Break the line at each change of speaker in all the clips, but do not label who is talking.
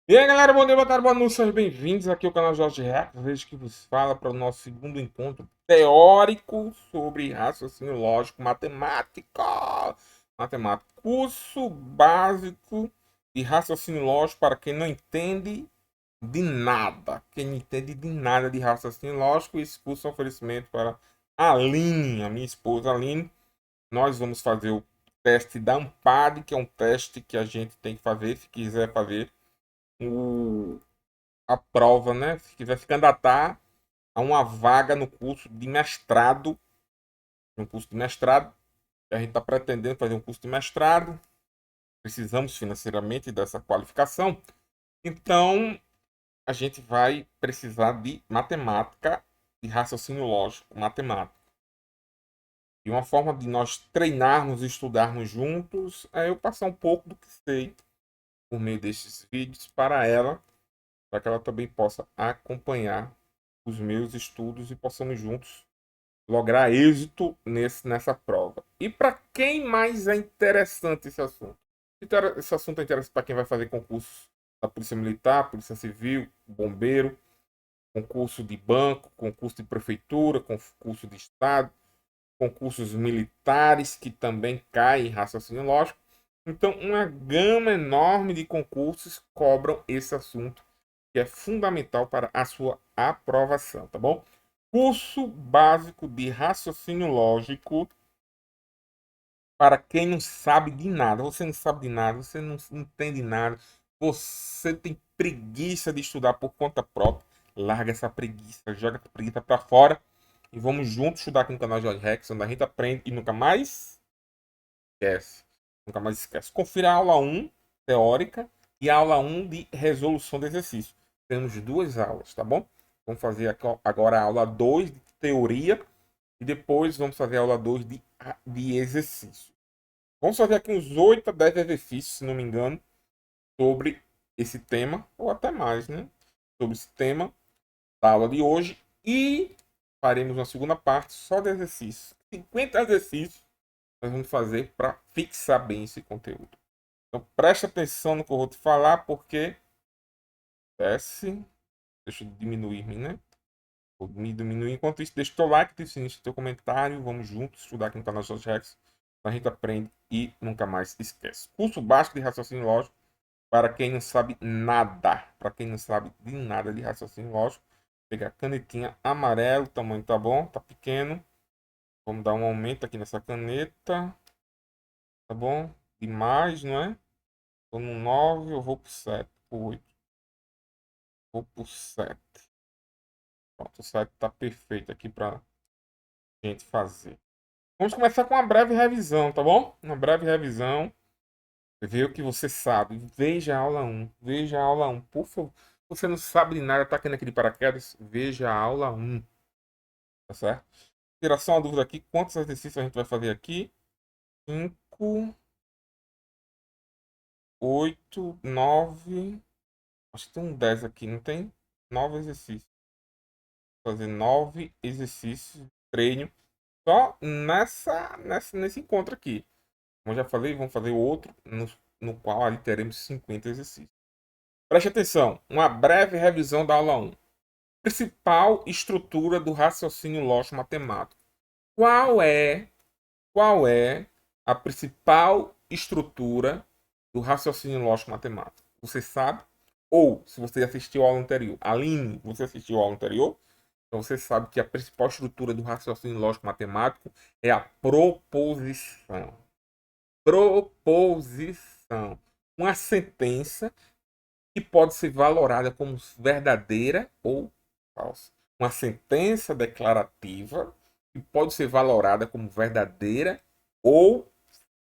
E aí galera, bom dia, boa tarde, boa noite, sejam bem-vindos aqui ao canal Jorge Reacts, desde que vos fala para o nosso segundo encontro teórico sobre raciocínio lógico matemático. Curso básico de raciocínio lógico para quem não entende de nada. Quem não entende de nada de raciocínio lógico, esse curso é um oferecimento para a Aline, a minha esposa Aline. Nós vamos fazer o teste da AMPAD, que é um teste que a gente tem que fazer se quiser fazer o, a prova, né? Se quiser se candidatar a uma vaga no curso de mestrado, a gente está pretendendo fazer um curso de mestrado, precisamos financeiramente dessa qualificação, então a gente vai precisar de matemática, de raciocínio lógico, matemática. E uma forma de nós treinarmos e estudarmos juntos é eu passar um pouco do que sei por meio destes vídeos para ela, para que ela também possa acompanhar os meus estudos e possamos juntos lograr êxito nessa prova. E para quem mais é interessante esse assunto? Esse assunto é interessante para quem vai fazer concursos da Polícia Militar, Polícia Civil, Bombeiro, concurso de banco, concurso de prefeitura, concurso de Estado, concursos militares que também caem em raciocínio lógico. Então, uma gama enorme de concursos cobram esse assunto que é fundamental para a sua aprovação, tá bom? Curso básico de raciocínio lógico para quem não sabe de nada. Você não sabe de nada, você não entende nada, você tem preguiça de estudar por conta própria. Larga essa preguiça, joga essa preguiça para fora e vamos juntos estudar aqui no canal Jorge Rex, onde a gente aprende e nunca mais esquece. Nunca mais esquece. Confira a aula 1, teórica, e a aula 1 de resolução de exercício. Temos duas aulas, tá bom? Vamos fazer agora a aula 2 de teoria e depois vamos fazer a aula 2 de exercício. Vamos fazer aqui uns 8 a 10 exercícios, se não me engano, sobre esse tema, ou até mais, né? Sobre esse tema da aula de hoje. E faremos uma segunda parte só de exercícios. 50 exercícios nós vamos fazer para fixar bem esse conteúdo. Então preste atenção no que eu vou te falar, porque desce. Deixa eu diminuir, né? Vou me diminuir. Enquanto isso, deixa o teu like, deixa o sininho, teu comentário. Vamos juntos estudar aqui no canal Jorge Rex. A gente aprende e nunca mais esquece. Curso básico de raciocínio lógico para quem não sabe nada. Para quem não sabe de nada de raciocínio lógico. Pegar a canetinha amarelo, o tamanho tá bom, tá pequeno. Vamos dar um aumento aqui nessa caneta. Tá bom? Demais, não é? Tô no 9, eu vou pro 7, pro 8. Vou pro 7. Pronto, o 7 tá perfeito aqui pra gente fazer. Vamos começar com uma breve revisão, tá bom? Uma breve revisão. Ver o que você sabe. Veja a aula 1. Veja a aula 1. Por favor. Você não sabe de nada, tá caindo aqui de paraquedas? Veja a aula 1. Tá certo? Tirar só uma dúvida aqui. Quantos exercícios a gente vai fazer aqui? 5, 8, 9. Acho que tem um 10 aqui, não tem? 9 exercícios. Fazer 9 exercícios de treino só nesse encontro aqui. Como eu já falei, vamos fazer outro no qual ali teremos 50 exercícios. Preste atenção, uma breve revisão da aula 1. Principal estrutura do raciocínio lógico matemático. Qual é, qual é a principal estrutura do raciocínio lógico matemático? Você sabe? Ou, se você assistiu à aula anterior, Aline, você assistiu à aula anterior? Então você sabe que a principal estrutura do raciocínio lógico matemático é a proposição. Proposição. Uma sentença que pode ser valorada como verdadeira ou falsa. Uma sentença declarativa que pode ser valorada como verdadeira ou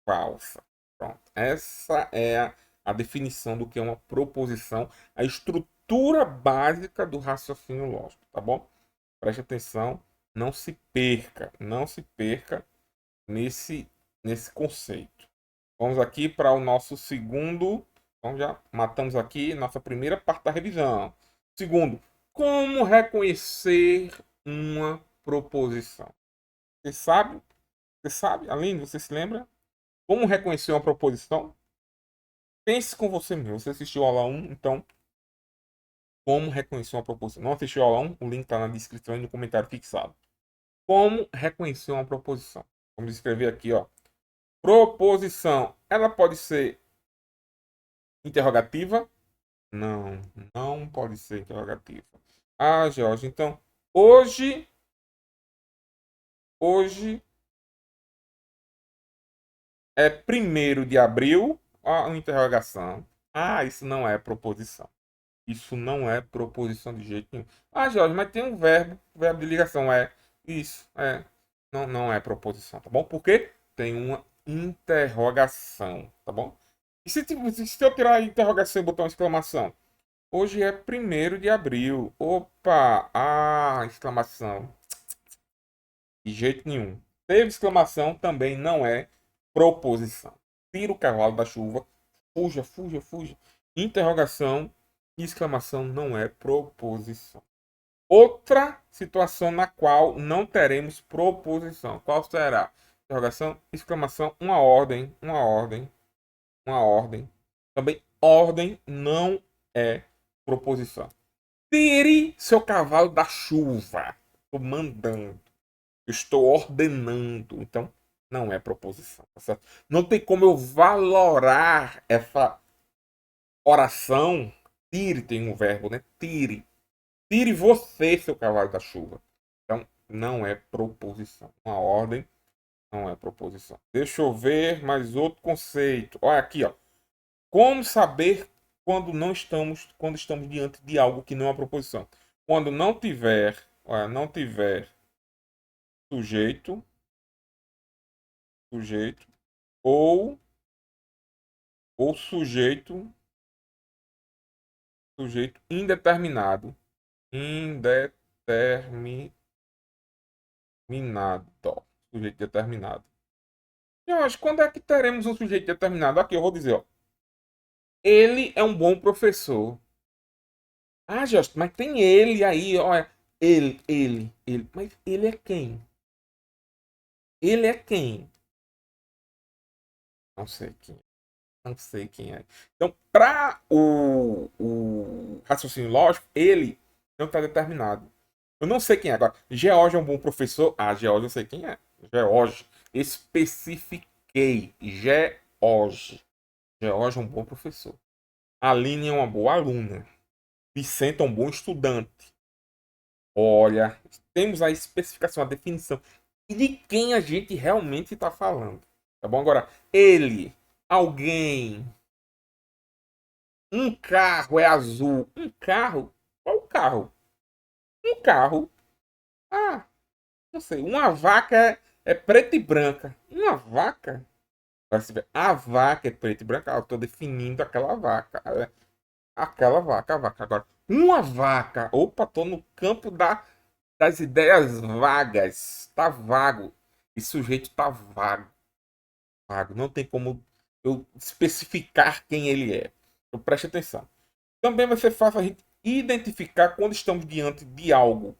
falsa. Pronto. Essa é a definição do que é uma proposição, a estrutura básica do raciocínio lógico, tá bom? Preste atenção, não se perca nesse conceito. Vamos aqui para o nosso segundo. Então já matamos aqui nossa primeira parte da revisão. Segundo, como reconhecer uma proposição? Você sabe? Você sabe? Aline, você se lembra? Como reconhecer uma proposição? Pense com você mesmo. Você assistiu a aula 1, então Como reconhecer uma proposição? Não assistiu ao aula 1? O link está na descrição e no comentário fixado. Como reconhecer uma proposição? Vamos escrever aqui, ó. Proposição. Ela pode ser interrogativa? Não, não pode ser interrogativa. Ah, Jorge, então, hoje é 1º de abril? Ó, uma interrogação. Ah, isso não é proposição. Isso não é proposição de jeito nenhum. Ah, Jorge, mas tem um verbo de ligação. É isso, é. Não, não é proposição, tá bom? Porque tem uma interrogação, tá bom? E se eu tirar a interrogação e botar uma exclamação? Hoje é 1º de abril. Opa! Ah, exclamação. De jeito nenhum. Teve exclamação também não é proposição. Tira o cavalo da chuva. Fuja, fuja, fuja. Interrogação e exclamação não é proposição. Outra situação na qual não teremos proposição. Qual será? Interrogação, exclamação, uma ordem, uma ordem, uma ordem. Também ordem não é proposição. Tire seu cavalo da chuva. Estou mandando. Estou ordenando. Então, não é proposição. Tá certo? Não tem como eu valorar essa oração. Tire tem um verbo, né? Tire. Tire você, seu cavalo da chuva. Então, não é proposição. Uma ordem não é proposição. Deixa eu ver mais outro conceito. Olha aqui, ó. Como saber quando estamos diante de algo que não é uma proposição? Quando não tiver, olha, não tiver sujeito, sujeito ou sujeito, sujeito indeterminado, indeterminado, sujeito determinado. Eu acho, quando é que teremos um sujeito determinado? Aqui eu vou dizer, ó. Ele é um bom professor. Ah, Justo, mas tem ele aí, olha. Ele. Mas ele é quem? Ele é quem? Não sei quem. Não sei quem é. Então, para o raciocínio lógico, ele não está determinado. Eu não sei quem é. Agora, George é um bom professor? Ah, George eu sei quem é. George. Especifiquei. George. George é um bom professor. Aline é uma boa aluna. Vicente é um bom estudante. Olha, temos a especificação, a definição e de quem a gente realmente está falando. Tá bom? Agora, ele, alguém, um carro é azul. Um carro? Qual carro? Um carro. Ah, não sei. Uma vaca é preta e branca. Uma vaca? A vaca é preta e branca. Ah, eu estou definindo aquela vaca. Aquela vaca, a vaca. Agora, uma vaca. Opa, tô no campo das ideias vagas. Tá vago. Esse sujeito tá vago. Vago. Não tem como eu especificar quem ele é. Então preste atenção. Também vai ser fácil a gente identificar quando estamos diante de algo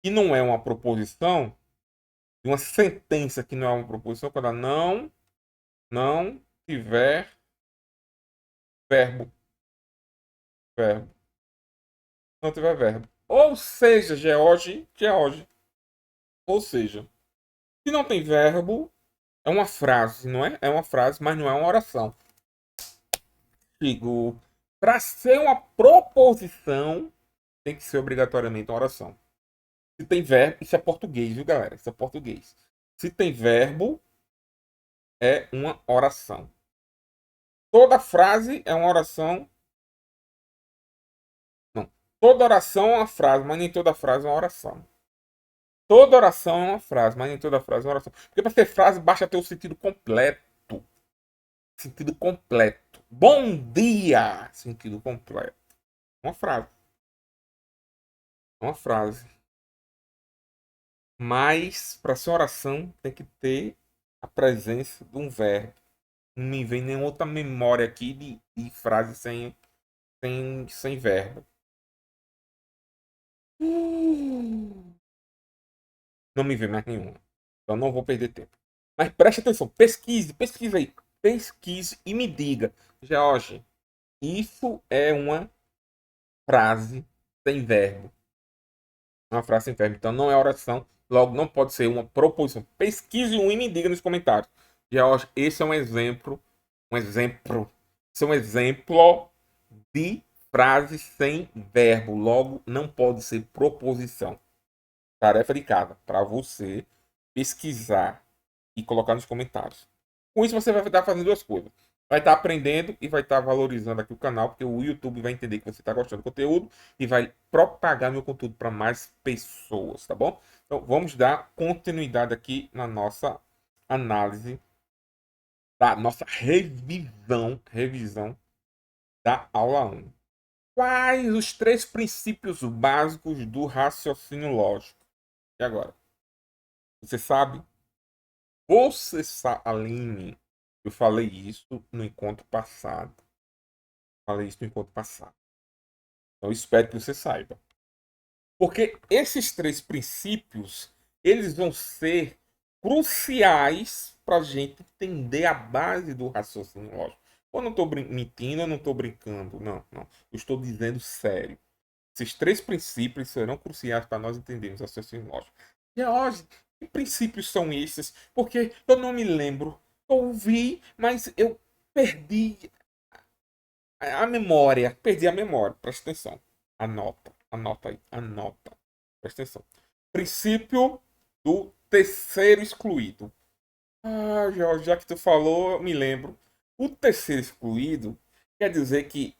que não é uma proposição, de uma sentença que não é uma proposição, quando ela não tiver verbo. Verbo. Não tiver verbo. Ou seja, George. Ou seja, se não tem verbo, é uma frase, não é? É uma frase, mas não é uma oração. Digo, para ser uma proposição, tem que ser obrigatoriamente uma oração. Se tem verbo, isso é português, viu, galera? Isso é português. Se tem verbo, é uma oração. Toda frase é uma oração. Não. Toda oração é uma frase, mas nem toda frase é uma oração. Toda oração é uma frase, mas nem toda frase é uma oração. Porque para ser frase, basta ter o sentido completo. Sentido completo. Bom dia! Sentido completo. Uma frase. Uma frase. Mas, para ser oração, tem que ter a presença de um verbo. Não me vem nenhuma outra memória aqui de frase sem verbo. Não me vem mais nenhuma. Então não vou perder tempo. Mas preste atenção, pesquise aí. Pesquise e me diga, George, isso é uma frase sem verbo. Uma frase sem verbo. Então não é oração, logo não pode ser uma proposição. Pesquise um e me diga nos comentários. George, esse é um exemplo. Um exemplo. Esse é um exemplo de frase sem verbo. Logo, não pode ser proposição. Tarefa de casa para você pesquisar e colocar nos comentários. Com isso, você vai estar fazendo duas coisas. Vai estar aprendendo e vai estar valorizando aqui o canal, porque o YouTube vai entender que você está gostando do conteúdo e vai propagar meu conteúdo para mais pessoas, tá bom? Então, vamos dar continuidade aqui na nossa análise, da nossa revisão da aula 1. Quais os três princípios básicos do raciocínio lógico? E agora? Você sabe? Aline, eu falei isso no encontro passado. Falei isso no encontro passado. Então, eu espero que você saiba. Porque esses três princípios, eles vão ser cruciais para a gente entender a base do raciocínio lógico. Eu não estou mentindo, eu não estou brincando. Não, não. Eu estou dizendo sério. Esses três princípios serão cruciais para nós entendermos o raciocínio lógico. E hoje, que princípios são esses? Porque eu não me lembro. Eu ouvi, mas eu perdi a memória. Perdi a memória. Presta atenção. Anota aí. Anota. Presta atenção. Princípio do terceiro excluído. Ah, Jorge, já que tu falou, eu me lembro. O terceiro excluído quer dizer que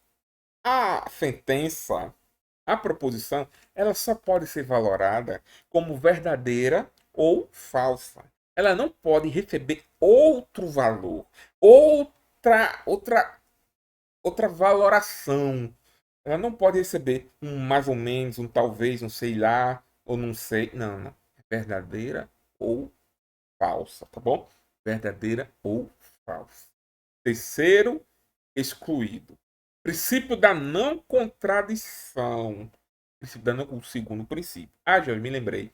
a sentença, a proposição, ela só pode ser valorada como verdadeira ou falsa. Ela não pode receber outro valor, outra valoração. Ela não pode receber um mais ou menos, um talvez, um sei lá, ou não sei. Não, não. É verdadeira ou falsa, tá bom? Verdadeira ou falsa. Terceiro, excluído. Princípio da não contradição. Princípio da não, o segundo princípio. Ah, já me lembrei.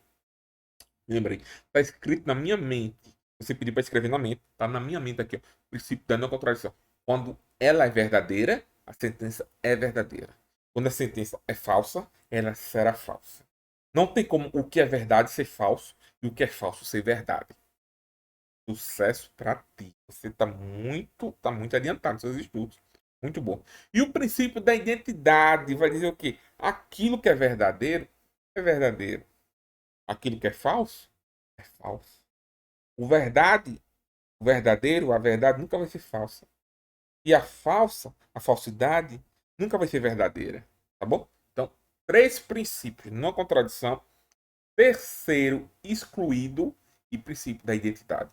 Me lembrei. Está escrito na minha mente. Você pediu para escrever na mente. Está na minha mente aqui. Ó. Princípio da não contradição. Quando ela é verdadeira, a sentença é verdadeira. Quando a sentença é falsa, ela será falsa. Não tem como o que é verdade ser falso e o que é falso ser verdade. Sucesso para ti. Você tá muito adiantado nos seus estudos. Muito bom. E o princípio da identidade vai dizer o quê? Aquilo que é verdadeiro. Aquilo que é falso, é falso. O verdade, o verdadeiro, a verdade nunca vai ser falsa. E a falsa, a falsidade, nunca vai ser verdadeira. Tá bom? Então, três princípios, não contradição. Terceiro, excluído. E princípio da identidade.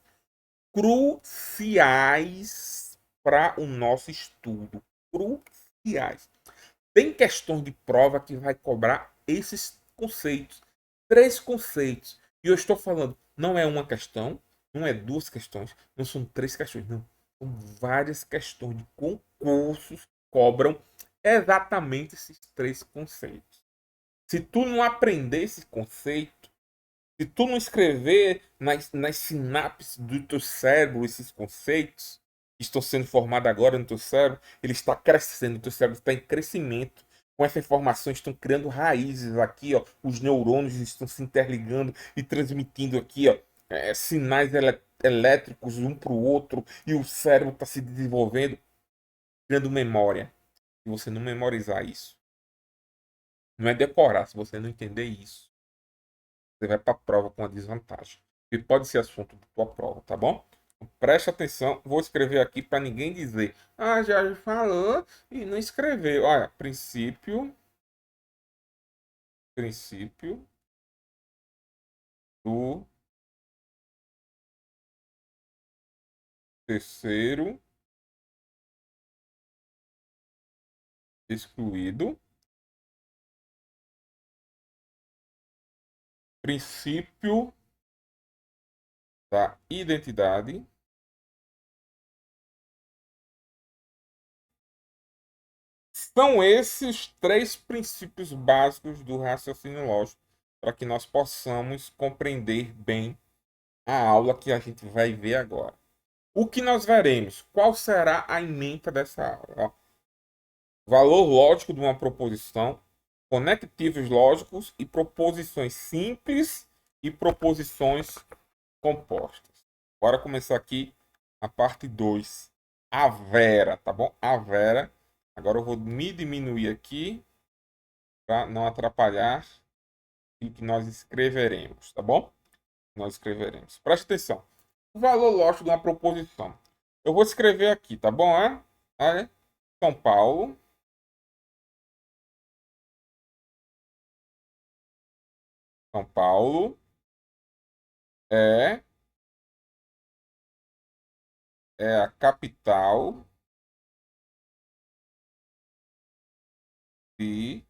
Cruciais para o nosso estudo. Cruciais. Tem questões de prova que vai cobrar esses conceitos. Três conceitos. E eu estou falando, não é uma questão, não é duas questões, não são três questões, não. São várias questões de concursos que cobram exatamente esses três conceitos. Se tu não aprender esse conceito, se tu não escrever nas sinapses do teu cérebro esses conceitos que estão sendo formados agora no teu cérebro, ele está crescendo, o teu cérebro está em crescimento. Com essa informação estão criando raízes aqui, ó. Os neurônios estão se interligando e transmitindo aqui, ó, sinais elétricos um para o outro e o cérebro está se desenvolvendo, criando memória. Se você não memorizar isso, não é decorar. Se você não entender isso, você vai para a prova com a desvantagem. E pode ser assunto da tua prova, tá bom? Preste atenção, vou escrever aqui para ninguém dizer: ah, já falou e não escreveu. Olha, princípio do terceiro excluído, princípio da identidade. São esses três princípios básicos do raciocínio lógico para que nós possamos compreender bem a aula que a gente vai ver agora. O que nós veremos? Qual será a ementa dessa aula? Valor lógico de uma proposição, conectivos lógicos e proposições simples e proposições compostas. Bora começar aqui a parte 2. A Vera, tá bom? A Vera. Agora eu vou me diminuir aqui para não atrapalhar o que nós escreveremos, tá bom? Nós escreveremos. Preste atenção. O valor lógico de uma proposição. Eu vou escrever aqui, tá bom? Olha. São Paulo. São Paulo é, é a capital de.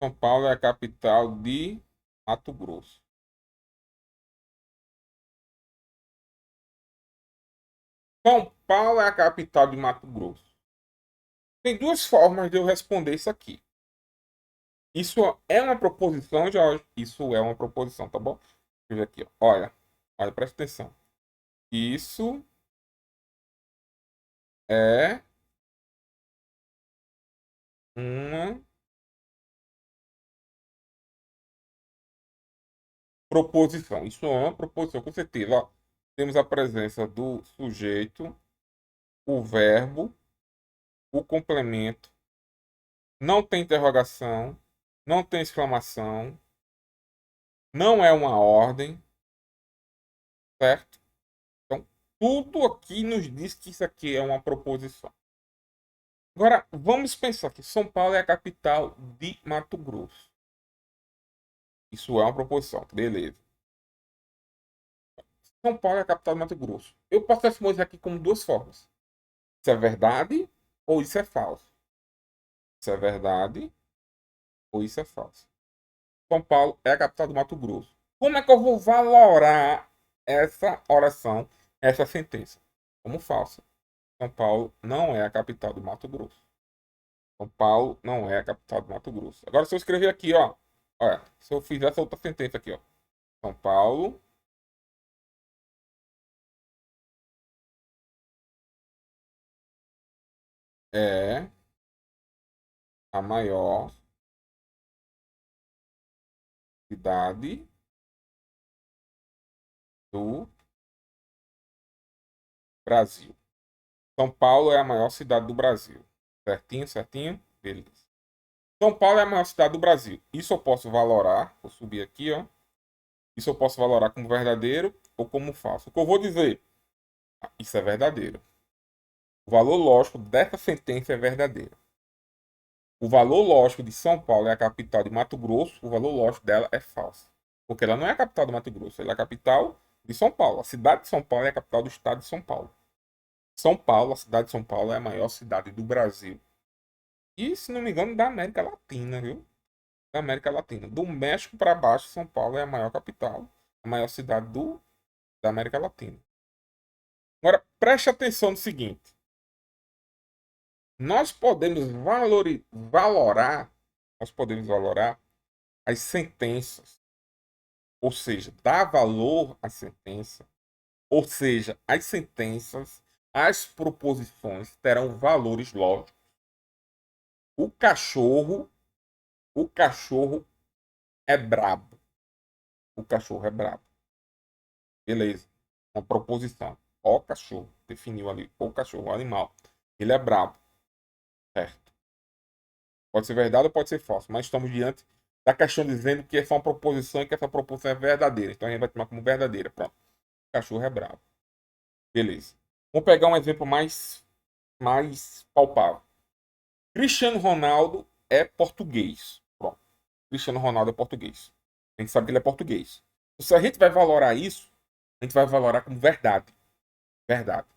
São Paulo é a capital de Mato Grosso. São Paulo é a capital de Mato Grosso. Tem duas formas de eu responder isso aqui. Isso é uma proposição, Jorge. Isso é uma proposição, tá bom? Deixa eu ver aqui, ó. Olha, presta atenção. Isso é uma proposição. Isso é uma proposição, com certeza. Ó, temos a presença do sujeito, o verbo, o complemento. Não tem interrogação, não tem exclamação, não é uma ordem, certo? Então, tudo aqui nos diz que isso aqui é uma proposição. Agora, vamos pensar que São Paulo é a capital de Mato Grosso. Isso é uma proposição, beleza. São Paulo é a capital de Mato Grosso. Eu posso responder isso aqui como duas formas. Isso é verdade ou isso é falso. Isso é verdade ou isso é falso. São Paulo é a capital do Mato Grosso. Como é que eu vou valorar essa oração, essa sentença? Como falsa. São Paulo não é a capital do Mato Grosso. São Paulo não é a capital do Mato Grosso. Agora, se eu escrever aqui, ó. Olha, se eu fizer essa outra sentença aqui, ó. São Paulo é a maior cidade do Brasil. São Paulo é a maior cidade do Brasil. Certinho, certinho? Beleza. São Paulo é a maior cidade do Brasil. Isso eu posso valorar. Vou subir aqui, ó. Isso eu posso valorar como verdadeiro ou como falso. O que eu vou dizer? Isso é verdadeiro. O valor lógico dessa sentença é verdadeiro. O valor lógico de São Paulo é a capital de Mato Grosso. O valor lógico dela é falso. Porque ela não é a capital do Mato Grosso. Ela é a capital de São Paulo. A cidade de São Paulo é a capital do estado de São Paulo. São Paulo, a cidade de São Paulo, é a maior cidade do Brasil. E, se não me engano, da América Latina, viu? Da América Latina. Do México para baixo, São Paulo é a maior capital, a maior cidade da América Latina. Agora, preste atenção no seguinte. Nós podemos valorar as sentenças, ou seja, dar valor à sentença, ou seja, as sentenças, as proposições terão valores lógicos. O cachorro, o cachorro é brabo. O cachorro é brabo. Beleza. Uma proposição. O cachorro. Definiu ali. O cachorro, o animal. Ele é brabo. Certo. Pode ser verdade ou pode ser falso. Mas estamos diante da questão dizendo que essa é uma proposição e que essa proposição é verdadeira. Então a gente vai tomar como verdadeira. Pronto. O cachorro é brabo. Beleza. Vamos pegar um exemplo mais palpável. Cristiano Ronaldo é português. Pronto. Cristiano Ronaldo é português. A gente sabe que ele é português. Se a gente vai valorar isso, a gente vai valorar como verdade. Verdade.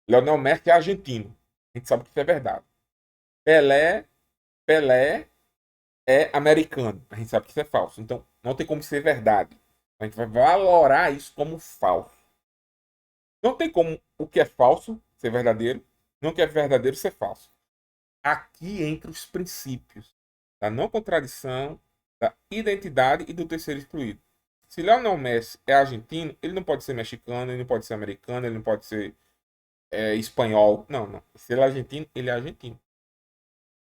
Lionel Messi é argentino. A gente sabe que isso é verdade. Pelé, Pelé é americano. A gente sabe que isso é falso. Então, não tem como ser verdade. A gente vai valorar isso como falso. Não tem como o que é falso ser verdadeiro, não o que é verdadeiro ser falso. Aqui entra os princípios da não contradição, da identidade e do terceiro excluído. Se Lionel Messi é argentino, ele não pode ser mexicano, ele não pode ser americano, ele não pode ser espanhol. Não, não. Se ele é argentino, ele é argentino.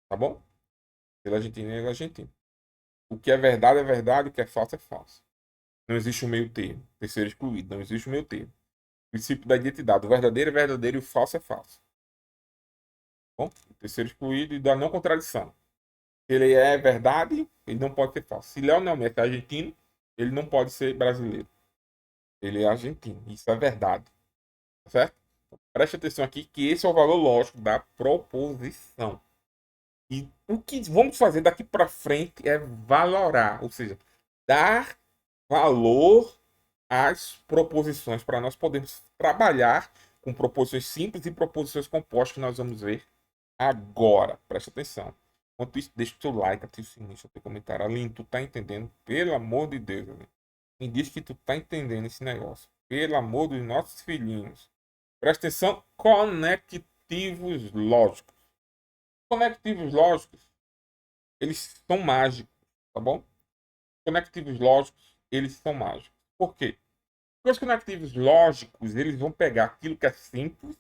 Tá bom? Ele é argentino, ele é argentino. O que é verdade, o que é falso é falso. Não existe um meio termo. Terceiro excluído, não existe um meio termo. Princípio da identidade. O verdadeiro é verdadeiro e o falso é falso. Bom, o terceiro excluído e da não contradição. Se ele é verdade, ele não pode ser falso. Se Lionel Messi é argentino, ele não pode ser brasileiro. Ele é argentino. Isso é verdade. Certo? Preste atenção aqui que esse é o valor lógico da proposição. E o que vamos fazer daqui para frente é valorar, ou seja, dar valor às proposições para nós podermos trabalhar com proposições simples e proposições compostas que nós vamos ver agora. Preste atenção. Enquanto isso, deixa o teu like, ativa o sininho, deixa o teu comentário. Aline, tu tá entendendo? Pelo amor de Deus, Aline. Me diz que tu tá entendendo esse negócio. Pelo amor dos nossos filhinhos. Presta atenção. Conectivos lógicos. Conectivos lógicos, eles são mágicos, tá bom? Conectivos lógicos, eles são mágicos. Por quê? Porque os conectivos lógicos, eles vão pegar aquilo que é simples,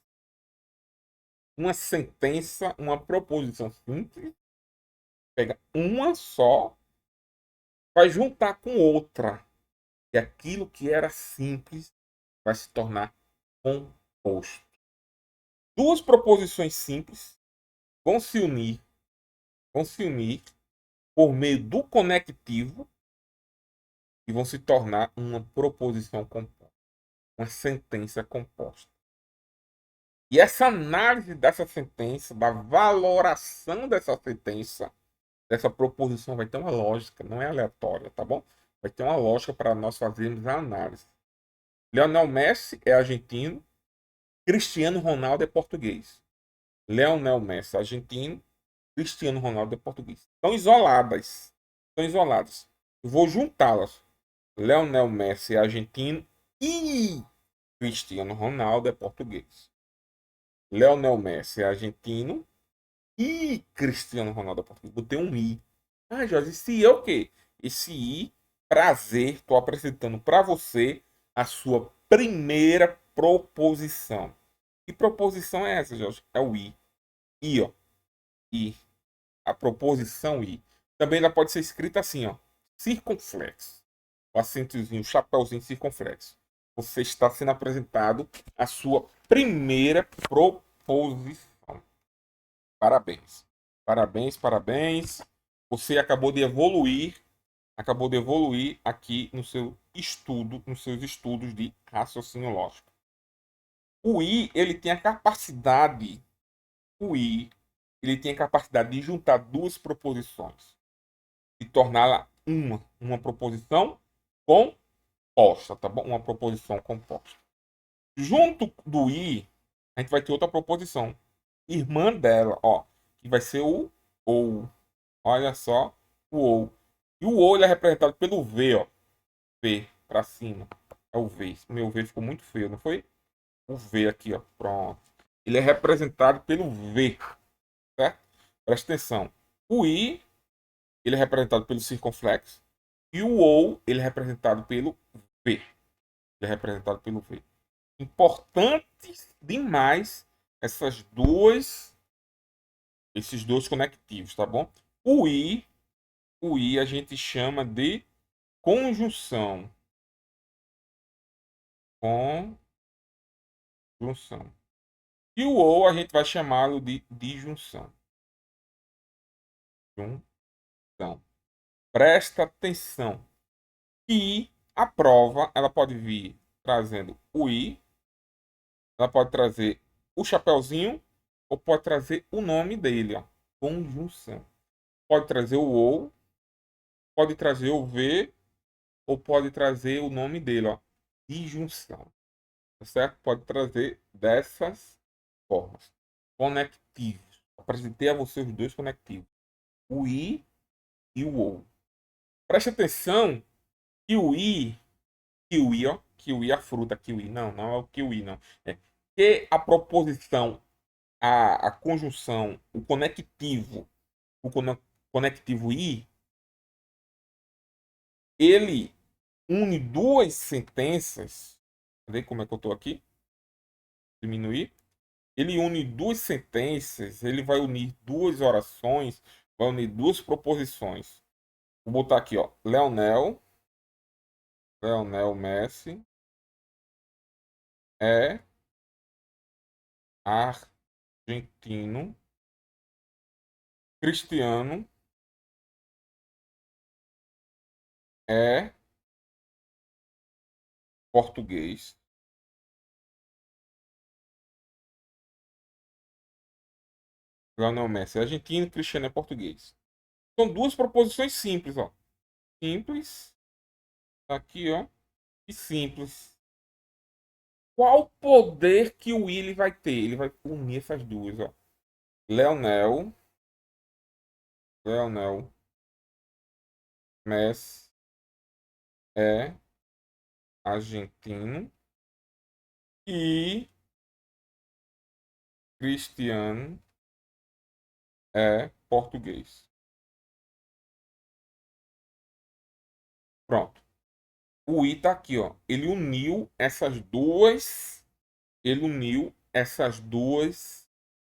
uma sentença, uma proposição simples, pega uma só, vai juntar com outra. E aquilo que era simples vai se tornar composto. Duas proposições simples vão se unir por meio do conectivo e vão se tornar uma proposição composta, uma sentença composta. E essa análise dessa sentença, da valoração dessa sentença, dessa proposição, vai ter uma lógica, não é aleatória, tá bom? Vai ter uma lógica para nós fazermos a análise. Lionel Messi é argentino, Cristiano Ronaldo é português. Lionel Messi é argentino, Cristiano Ronaldo é português. Estão isoladas. Estão isoladas. Eu vou juntá-las. Lionel Messi é argentino e Cristiano Ronaldo é português. Lionel Messi é argentino e Cristiano Ronaldo é português. Botei um I. Ah, Jorge, esse I é o quê? Esse I, prazer, estou apresentando para você a sua primeira proposição. Que proposição é essa, Jorge? É o I. I, ó. I. A proposição I. Também ela pode ser escrita assim, ó. Circunflexo. O acentozinho, o chapéuzinho circunflexo. Você está sendo apresentado a sua primeira proposição. Parabéns. Parabéns, parabéns. Você acabou de evoluir aqui no seu estudo, nos seus estudos de raciocínio lógico. O I, ele tem a capacidade, o I, ele tem a capacidade de juntar duas proposições e torná-la uma proposição composta, tá bom? Uma proposição composta. Junto do I, a gente vai ter outra proposição, irmã dela, ó, que vai ser o ou. Olha só, o ou. E o ou ele é representado pelo V, ó. V para cima. É o V. Meu V ficou muito feio, não foi? O V aqui, ó. Pronto. Ele é representado pelo V, certo? Presta atenção. O I, ele é representado pelo circunflexo. E o ou, ele é representado pelo V. Ele é representado pelo V. Importantes demais esses dois conectivos, tá bom? O I a gente chama de conjunção. Conjunção. E o ou a gente vai chamá-lo de disjunção. Junção. Presta atenção que a prova ela pode vir trazendo o i, ela pode trazer o chapeuzinho ou pode trazer o nome dele, ó, conjunção. Pode trazer o ou, pode trazer o v ou pode trazer o nome dele, ó, disjunção. Tá certo? Pode trazer dessas formas. Conectivos. Apresentei a você os dois conectivos. O I e o OU. Preste atenção que o I, kiwi, ó, kiwi, a fruta kiwi. Não, não é o kiwi, não. É que a proposição, a conjunção, o conectivo I, ele une duas sentenças. Cadê como é que eu estou aqui? Diminuir. ele une duas sentenças, ele vai unir duas orações, vai unir duas proposições. Vou botar aqui, ó, Leonel Messi é argentino, Cristiano é português. Leonel Messi é argentino, Cristiano é português. São duas proposições simples, ó. Simples, tá aqui, ó, e simples. Qual o poder que o Willy vai ter? Ele vai unir essas duas, ó. Leonel, Leonel Messi é argentino e Cristiano é português. Pronto. O I tá aqui, ó. Ele uniu essas duas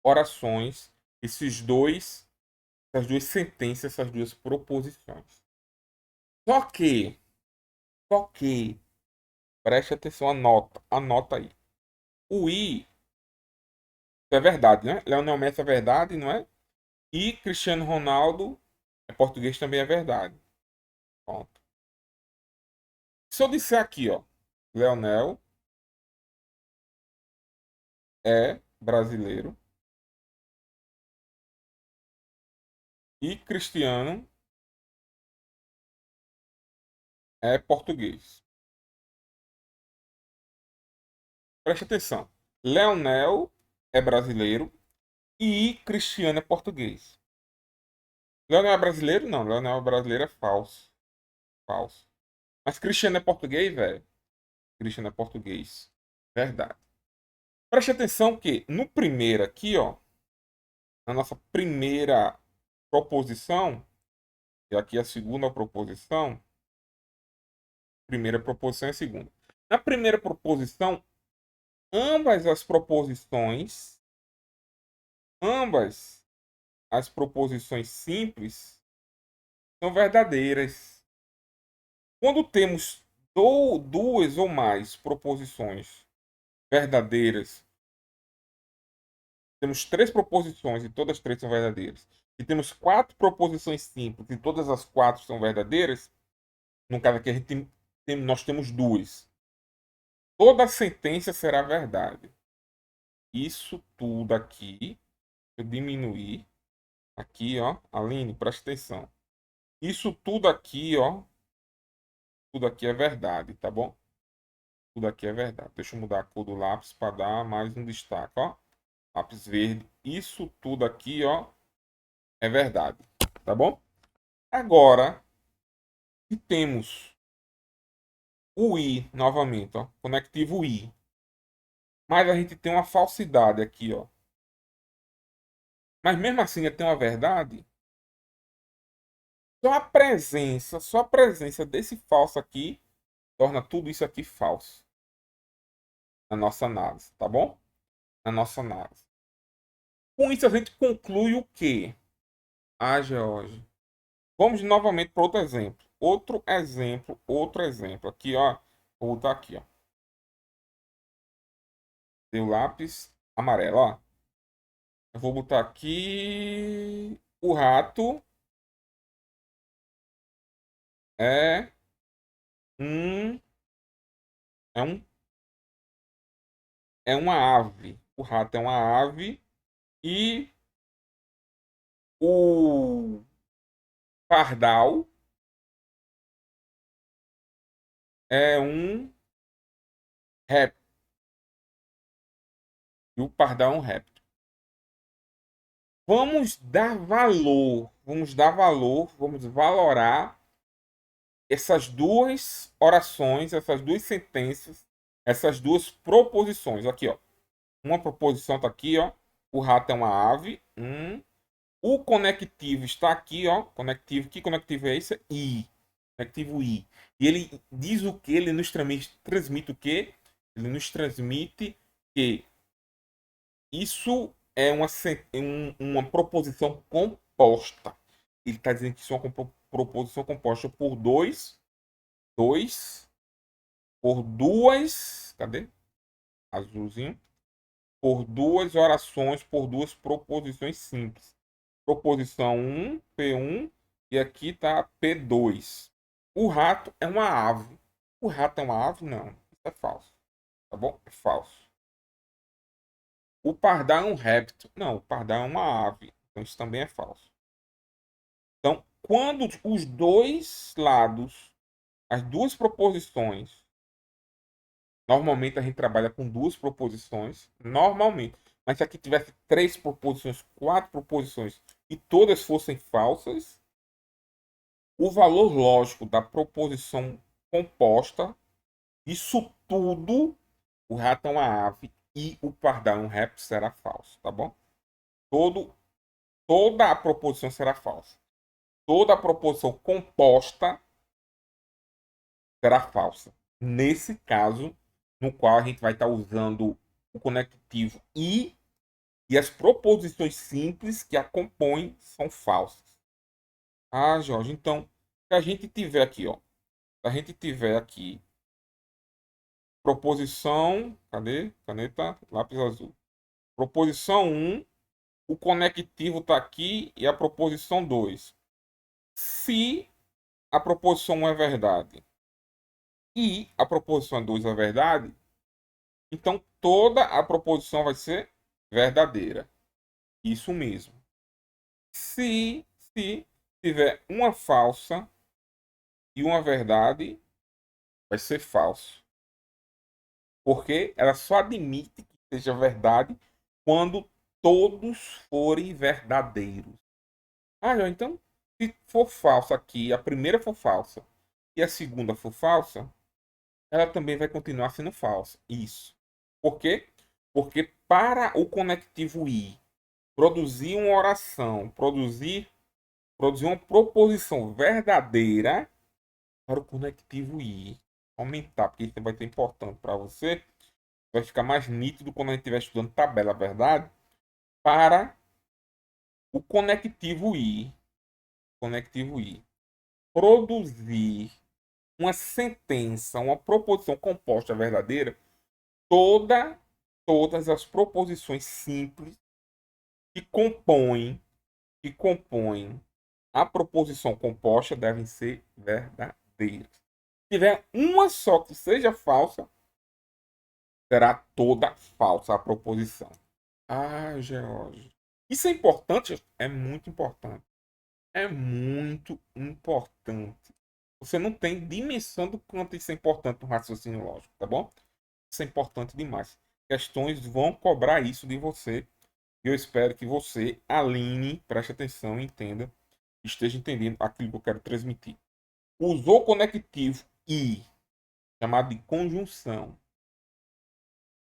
orações, essas duas sentenças, essas duas proposições. Só que, só que, preste atenção, anota aí. O I é verdade, né? Leonel Messi é verdade, não é? E Cristiano Ronaldo é português também é verdade. Pronto. Se eu disser aqui, ó, Leonel é brasileiro e Cristiano é português. Preste atenção. Leonel é brasileiro e Cristiano é português. Leonel é brasileiro? Não, Leonel é brasileiro é falso. Falso. Mas Cristiano é português, velho? Cristiano é português. Verdade. Preste atenção que no primeiro aqui, ó, na nossa primeira proposição, e aqui a segunda proposição, primeira proposição e a segunda. Na primeira proposição, ambas ambas as proposições simples são verdadeiras. Quando temos duas ou mais proposições verdadeiras, temos três proposições e todas as três são verdadeiras, e temos quatro proposições simples e todas as quatro são verdadeiras, no caso aqui nós temos duas. Toda sentença será verdade. Isso tudo aqui, eu diminuir aqui, ó, Aline, presta atenção. Isso tudo aqui é verdade, tá bom? Tudo aqui é verdade. Deixa eu mudar a cor do lápis para dar mais um destaque, ó. Lápis verde. Isso tudo aqui, ó, é verdade, tá bom? Agora, e temos o I novamente, ó, conectivo I. Mas a gente tem uma falsidade aqui, ó. Mas mesmo assim, tem uma verdade. Só a presença desse falso aqui torna tudo isso aqui falso na nossa análise, tá bom? Na nossa análise. Com isso a gente conclui o quê? Ah, George. Vamos novamente para outro exemplo. Outro exemplo. Aqui, ó. Vou botar aqui, ó. Deu lápis amarelo, ó. Eu vou botar aqui. O rato é um. É um. É uma ave. O rato é uma ave. E o pardal é um réptil. E o pardal é um réptil. Vamos valorar essas duas orações, essas duas sentenças, essas duas proposições. Aqui, ó. Uma proposição está aqui, ó. O rato é uma ave. O conectivo está aqui, ó. Conectivo. Que conectivo é esse? I. Conectivo I. E ele diz o que? Ele nos transmite o quê? Ele nos transmite que Isso é uma proposição composta. Ele está dizendo que isso é uma proposição composta por dois, por duas, cadê? Azulzinho. Por duas orações, por duas proposições simples. Proposição 1, P1, e aqui está P2. O rato é uma ave. O rato é uma ave? Não. Isso é falso. Tá bom? É falso. O pardal é um réptil. Não, o pardal é uma ave. Então isso também é falso. Então, quando os dois lados, as duas proposições, normalmente a gente trabalha com duas proposições, normalmente. Mas se aqui tivesse três proposições, quatro proposições e todas fossem falsas, o valor lógico da proposição composta, isso tudo, o rato é uma ave e o pardal é um réptil, será falso, tá bom? Toda a proposição será falsa. Toda a proposição composta será falsa. Nesse caso, no qual a gente vai estar usando o conectivo e as proposições simples que a compõem são falsas. Ah, Jorge, então, se a gente tiver aqui, ó, se a gente tiver aqui proposição, cadê? Caneta, lápis azul. Proposição um, o conectivo está aqui e a proposição 2. Se a proposição 1 é verdade e a proposição 2 é verdade, então toda a proposição vai ser verdadeira. Isso mesmo. Se tiver uma falsa e uma verdade, vai ser falso. Porque ela só admite que seja verdade quando todos forem verdadeiros. Ah, então, se for falsa aqui, a primeira for falsa e a segunda for falsa, ela também vai continuar sendo falsa. Isso. Por quê? Porque para o conectivo I produzir uma oração, produzir uma proposição verdadeira, para o conectivo I aumentar, porque isso vai ser importante para você, vai ficar mais nítido quando a gente estiver estudando tabela, verdade? Para o conectivo I produzir uma sentença, uma proposição composta verdadeira, todas as proposições simples que compõem a proposição composta devem ser verdadeiras. Se tiver uma só que seja falsa, será toda falsa a proposição. Ah, George. Isso é importante? É muito importante. É muito importante. Você não tem dimensão do quanto isso é importante no raciocínio lógico, tá bom? Isso é importante demais. Questões vão cobrar isso de você. E eu espero que você, Aline, preste atenção e entenda, esteja entendendo aquilo que eu quero transmitir. Usou conectivo e, chamado de conjunção,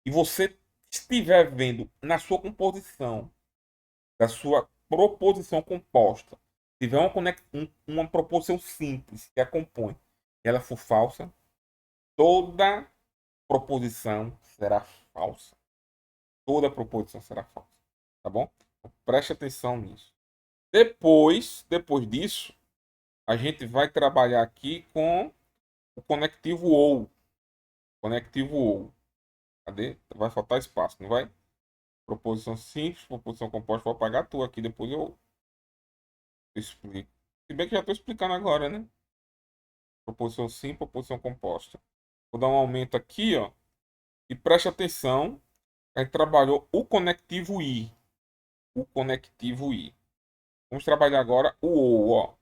e você estiver vendo na sua composição, da sua proposição composta, tiver uma proposição simples que a compõe, e ela for falsa, toda proposição será falsa. Toda proposição será falsa. Tá bom? Então, preste atenção nisso. Depois disso, a gente vai trabalhar aqui com o conectivo OU. Conectivo OU. Cadê? Vai faltar espaço, não vai? Proposição simples, proposição composta. Vou apagar tu aqui, depois eu explico. Se bem que já estou explicando agora, né? Proposição simples, proposição composta. Vou dar um aumento aqui, ó. E preste atenção. A gente trabalhou o conectivo I. O conectivo I. Vamos trabalhar agora o OU, ó.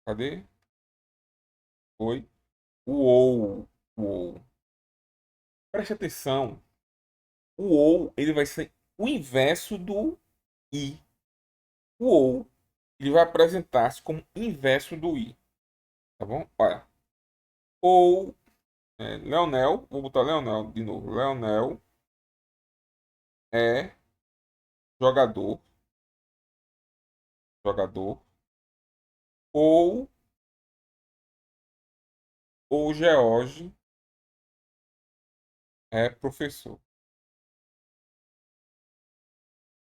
Cadê? Foi. O OU. O OU. Preste atenção. O OU, ele vai ser o inverso do I. O OU, ele vai apresentar-se como inverso do I. Tá bom? Olha. Ou Leonel, vou botar Leonel de novo. Leonel é jogador, jogador, ou George é professor.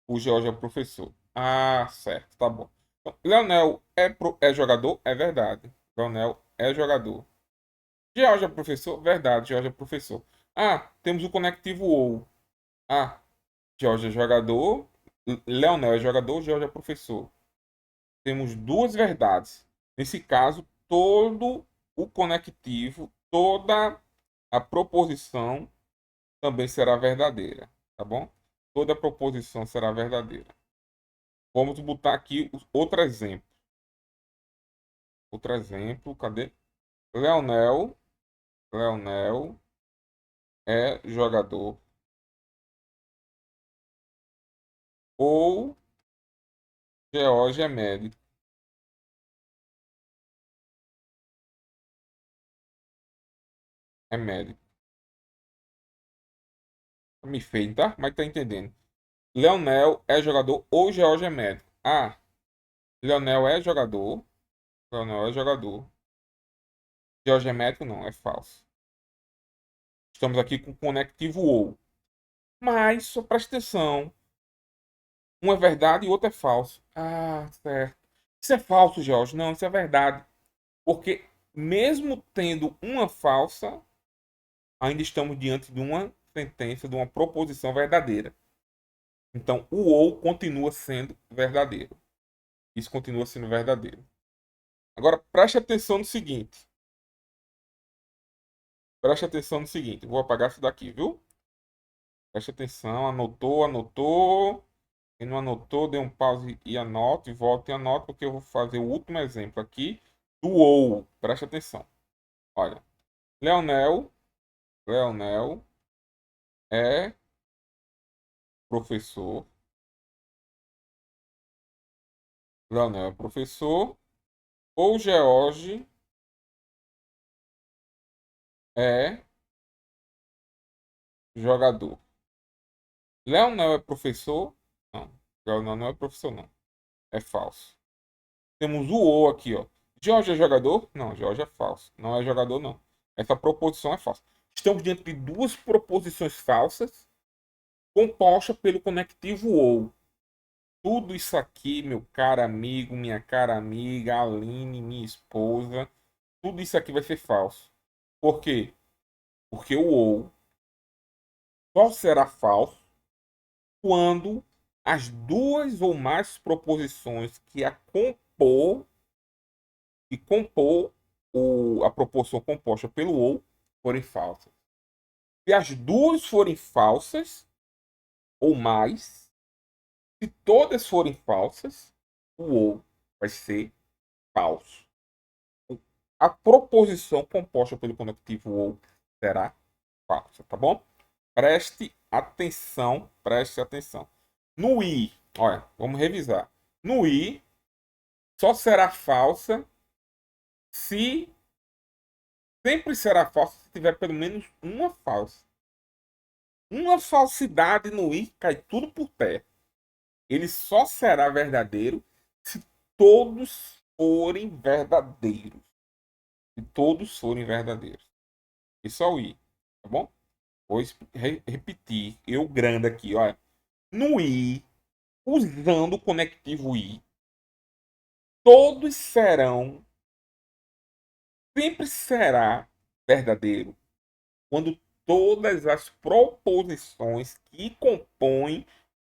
O George é professor. Ah, certo, tá bom. Então, Leonel é jogador? É verdade. Leonel é jogador. George é professor? Verdade, George é professor. Ah, temos o conectivo ou. Ah, George é jogador. Leonel é jogador, George é professor. Temos duas verdades. Nesse caso, todo o conectivo, toda a proposição também será verdadeira, tá bom? Toda proposição será verdadeira. Vamos botar aqui outro exemplo. Outro exemplo, cadê? Leonel, Leonel é jogador ou George é médico. É médico. Me fez, tá? Mas tá entendendo. Leonel é jogador ou George é médico. Ah, Leonel é jogador. Leonel é jogador. George é médico? Não, é falso. Estamos aqui com o conectivo ou. Mas, só presta atenção. Um é verdade e o outro é falso. Ah, certo. Isso é falso, George. Não, isso é verdade. Porque, mesmo tendo uma falsa, ainda estamos diante de uma sentença, de uma proposição verdadeira. Então, o ou continua sendo verdadeiro. Isso continua sendo verdadeiro. Agora, preste atenção no seguinte. Preste atenção no seguinte. Vou apagar isso daqui, viu? Preste atenção. Anotou, anotou. Quem não anotou, dê um pause e anote. Volte e anote, porque eu vou fazer o último exemplo aqui do ou. Preste atenção. Olha. Leonel. Leonel é professor. Leonel é professor. Ou George é jogador. Leonel é professor? Não. Leonel não é professor, não. É falso. Temos o ou aqui, ó. George é jogador? Não, George é falso. Não é jogador, não. Essa proposição é falsa. Estamos diante de duas proposições falsas compostas pelo conectivo ou. Tudo isso aqui, meu caro amigo, minha cara amiga, Aline, minha esposa, tudo isso aqui vai ser falso. Por quê? Porque o ou só será falso quando as duas ou mais proposições que compor a proporção composta pelo ou forem falsas. Se as duas forem falsas ou mais, se todas forem falsas, o ou vai ser falso. A proposição composta pelo conectivo ou será falsa, tá bom? Preste atenção, preste atenção. No i, olha, vamos revisar. No i, só será falsa se sempre será falsa se tiver pelo menos uma falsa. Uma falsidade no i cai tudo por terra. Ele só será verdadeiro se todos forem verdadeiros. Se todos forem verdadeiros. Isso é o i, tá bom? Vou repetir, eu grande aqui, olha. No i, usando o conectivo i, todos serão, sempre será verdadeiro quando todas as proposições que compõem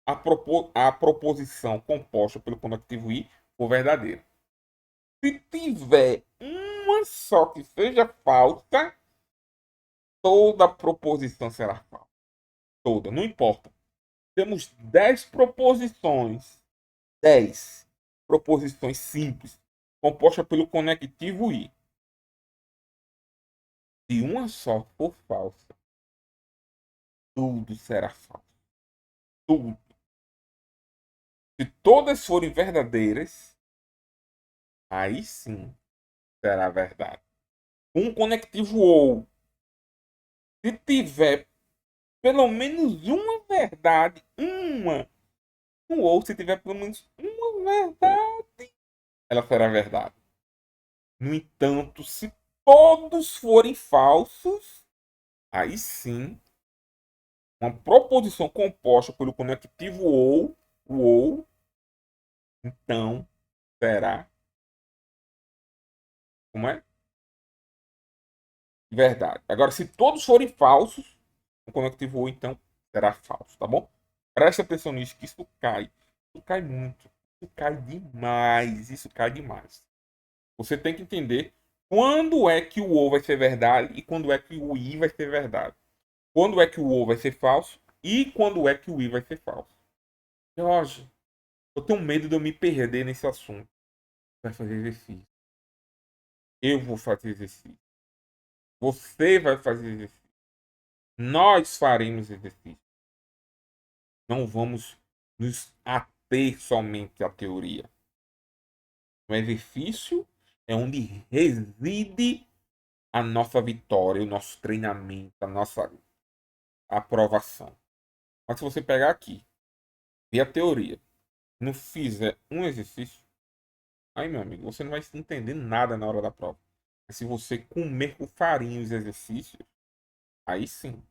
a proposição composta pelo conectivo i for verdadeira. Se tiver uma só que seja falsa, toda proposição será falsa. Toda, não importa. Temos 10 proposições. 10 proposições simples, compostas pelo conectivo i. Se uma só for falsa, tudo será falso. Tudo. Se todas forem verdadeiras, aí sim será verdade. Um conectivo ou, se tiver pelo menos uma verdade, um ou se tiver pelo menos uma verdade, ela será verdade. No entanto, se todos forem falsos, aí sim uma proposição composta pelo conectivo ou o ou, então será, como é? Verdade. Agora, se todos forem falsos, o conectivo ou então será falso, tá bom? Preste atenção nisso, que isso cai muito, isso cai demais, isso cai demais. Você tem que entender quando é que o ou vai ser verdade e quando é que o i vai ser verdade. Quando é que o ou vai ser falso e quando é que o i vai ser falso. Jorge, eu tenho medo de eu me perder nesse assunto. Vai fazer exercício. Eu vou fazer exercício. Você vai fazer exercício. Nós faremos exercício. Não vamos nos ater somente à teoria. O exercício é onde reside a nossa vitória, o nosso treinamento, a nossa aprovação. Mas se você pegar aqui, ver a teoria, não fizer um exercício, aí, meu amigo, você não vai entender nada na hora da prova. Mas se você comer com farinha os exercícios, aí sim,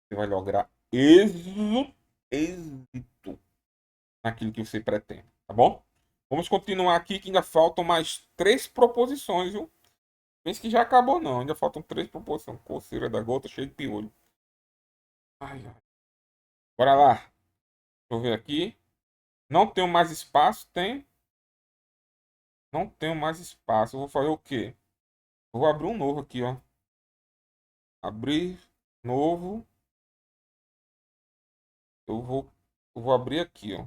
você vai lograr êxito naquilo que você pretende, tá bom? Vamos continuar aqui que ainda faltam mais 3 proposições, viu? Pense que já acabou não, ainda faltam 3 proposições. Coceira da gota, cheio de piolho. Ai, ai. Bora lá. Deixa eu ver aqui. Não tenho mais espaço, tem? Não tenho mais espaço. Eu vou fazer o quê? Eu vou abrir um novo aqui, ó. Abrir novo. Eu vou, eu vou abrir aqui, ó.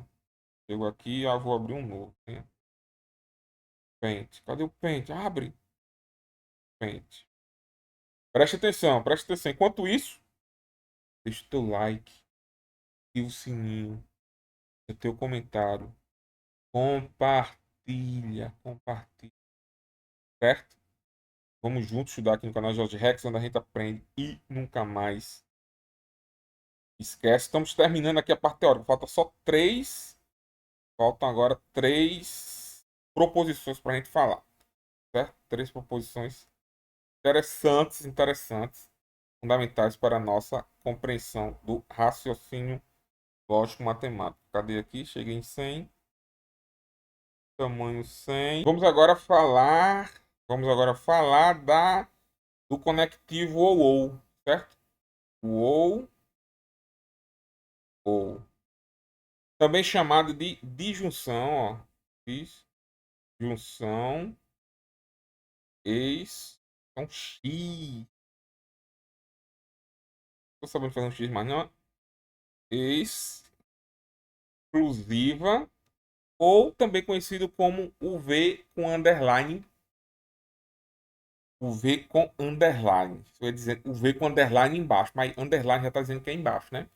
Chego aqui, já vou abrir um novo. Né? Paint. Cadê o Paint? Abre. Paint. Preste atenção, preste atenção. Enquanto isso, deixa o teu like e o sininho, o teu comentário. Compartilha, compartilha. Certo? Vamos juntos estudar aqui no canal Jorge Rex, onde a gente aprende e nunca mais esquece. Estamos terminando aqui a parte teórica. Falta só 3. Faltam agora 3 proposições para a gente falar. Certo? 3 proposições interessantes, interessantes, fundamentais para a nossa compreensão do raciocínio lógico matemático. Cadê aqui? Cheguei em 100. Tamanho 100. Vamos agora falar do conectivo ou, certo? O ou. Também chamado de disjunção, ó. Disjunção ex. Então, X. Tô sabendo fazer um X, mas não. Exclusiva. Ou também conhecido como o V com underline. O V com underline. Isso quer dizer o V com underline embaixo. Mas underline já está dizendo que é embaixo, né?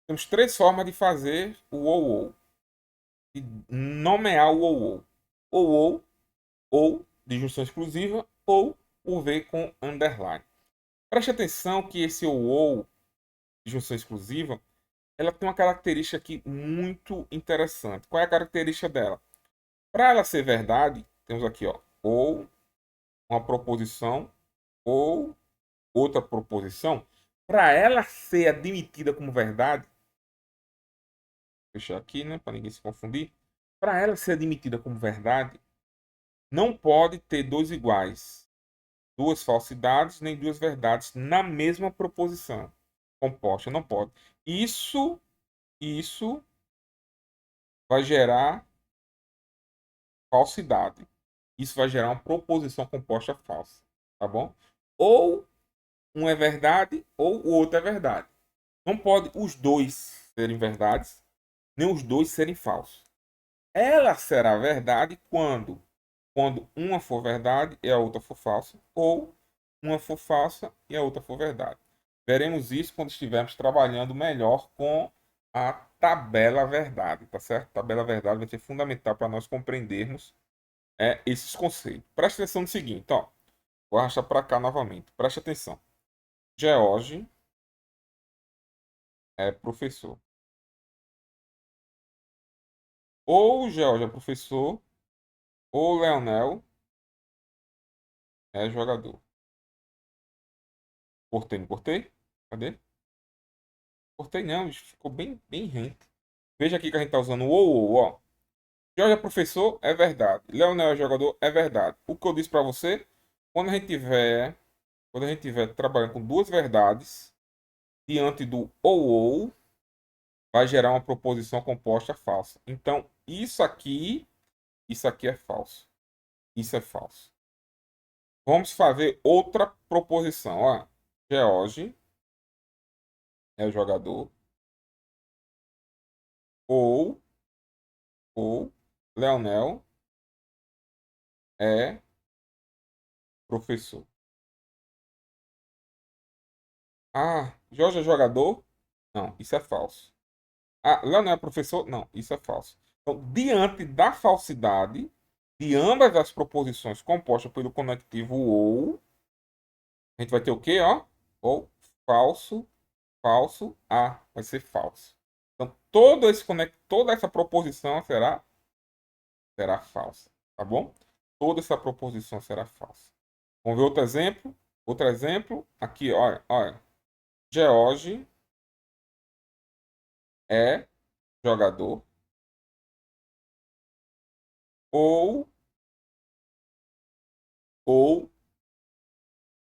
Temos 3 formas de fazer o ou. De nomear o ou. Ou, disjunção exclusiva, ou o V com underline. Preste atenção que esse ou, disjunção exclusiva, ela tem uma característica aqui muito interessante. Qual é a característica dela? Para ela ser verdade, temos aqui ó, ou uma proposição ou outra proposição. Para ela ser admitida como verdade, vou fechar aqui, né, para ninguém se confundir. Para ela ser admitida como verdade, não pode ter dois iguais, duas falsidades nem duas verdades na mesma proposição composta. Não pode. Isso vai gerar falsidade. Isso vai gerar uma proposição composta falsa, tá bom? Ou um é verdade ou o outro é verdade. Não pode os dois serem verdades, nem os dois serem falsos. Ela será verdade quando uma for verdade e a outra for falsa, ou uma for falsa e a outra for verdade. Veremos isso quando estivermos trabalhando melhor com a tabela verdade, tá certo? Tabela verdade vai ser fundamental para nós compreendermos esses conceitos. Preste atenção no seguinte, ó. Vou arrastar para cá novamente. Preste atenção. George é professor. Ou George é professor, ou Leonel é jogador. Cortei, não cortei? Cadê? Cortei não, bicho. Ficou bem, bem rente. Veja aqui que a gente está usando o ou, ó. Jorge é professor, é verdade. Leonel é jogador, é verdade. O que eu disse para você, quando a gente tiver, quando a gente tiver trabalhando com duas verdades diante do ou, vai gerar uma proposição composta falsa. Então, isso aqui é falso. Isso é falso. Vamos fazer outra proposição. Ó. George é o jogador ou, ou Leonel é professor. Ah, Jorge é jogador? Não, isso é falso. Ah, Leonel é professor? Não, isso é falso. Então, diante da falsidade de ambas as proposições compostas pelo conectivo ou, a gente vai ter o quê, ó? Ou falso, falso, A vai ser falso. Então, toda essa proposição será falsa, tá bom? Toda essa proposição será falsa. Vamos ver outro exemplo? Outro exemplo, aqui, olha, olha. George é jogador ou ou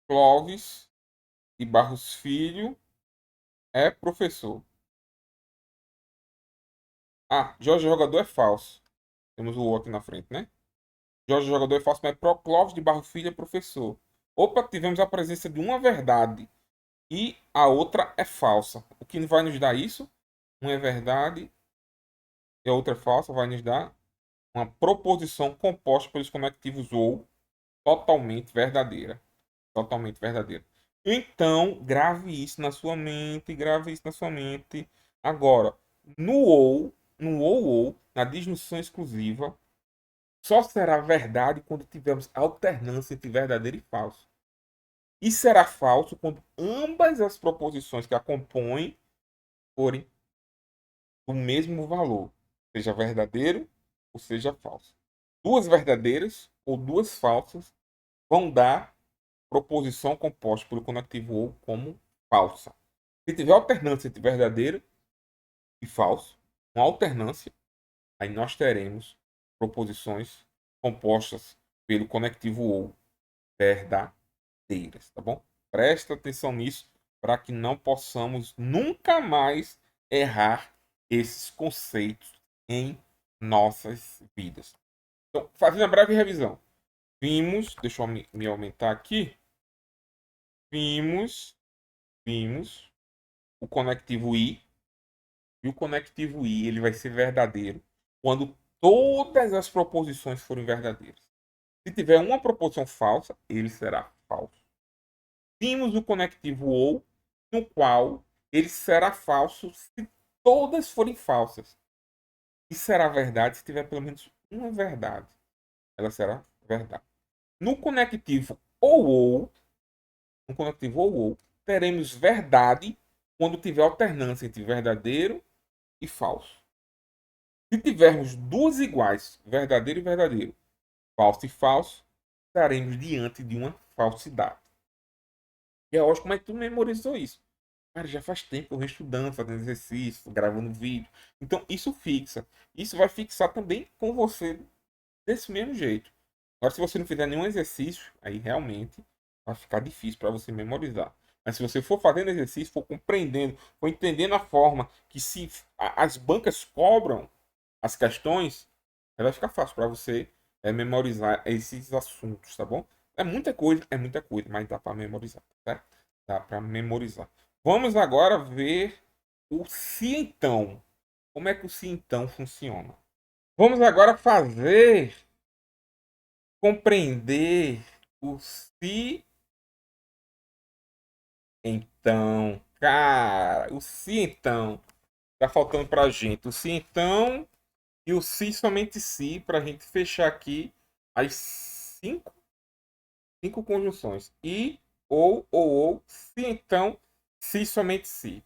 Clóvis e Barros Filho é professor. Ah, Jorge jogador é falso. Temos o O aqui na frente, né? Jorge jogador é falso, mas Clóvis de Barros Filho é professor. Opa, tivemos a presença de uma verdade e a outra é falsa. O que vai nos dar isso? Uma é verdade e a outra é falsa, vai nos dar uma proposição composta pelos conectivos ou totalmente verdadeira. Totalmente verdadeira. Então, grave isso na sua mente, grave isso na sua mente. Agora, no ou, na disjunção exclusiva, só será verdade quando tivermos alternância entre verdadeiro e falso. E será falso quando ambas as proposições que a compõem forem do mesmo valor, seja verdadeiro ou seja falso. Duas verdadeiras ou duas falsas vão dar proposição composta pelo conectivo ou como falsa. Se tiver alternância entre verdadeiro e falso, uma alternância, aí nós teremos proposições compostas pelo conectivo ou verdadeiras, tá bom? Presta atenção nisso para que não possamos nunca mais errar esses conceitos em nossas vidas. Então, fazendo a breve revisão, vimos, deixa eu me aumentar aqui, vimos o conectivo i, e o conectivo i ele vai ser verdadeiro quando todas as proposições forem verdadeiras. Se tiver uma proposição falsa, ele será falso. Vimos o conectivo ou, no qual ele será falso se todas forem falsas. E será verdade se tiver pelo menos uma verdade. Ela será verdade. No conectivo ou, no conectivo ou, teremos verdade quando tiver alternância entre verdadeiro e falso. Se tivermos duas iguais, verdadeiro e verdadeiro, falso e falso, estaremos diante de uma falsidade. E é lógico, como é que tu memorizou isso? Cara, já faz tempo que eu venho estudando, fazendo exercício, gravando vídeo. Então, isso fixa. Isso vai fixar também com você desse mesmo jeito. Agora, se você não fizer nenhum exercício, aí realmente vai ficar difícil para você memorizar. Mas se você for fazendo exercício, for compreendendo, for entendendo a forma que se as bancas cobram as questões, aí vai ficar fácil para você memorizar esses assuntos, tá bom? É muita coisa, mas dá para memorizar, tá? Dá para memorizar. Vamos agora ver o se então. Como é que o se então funciona? Vamos agora fazer compreender o se então. Cara, o se então. Tá faltando pra gente o se então e o se somente se pra gente fechar aqui as cinco conjunções. E, ou, se então, se somente se.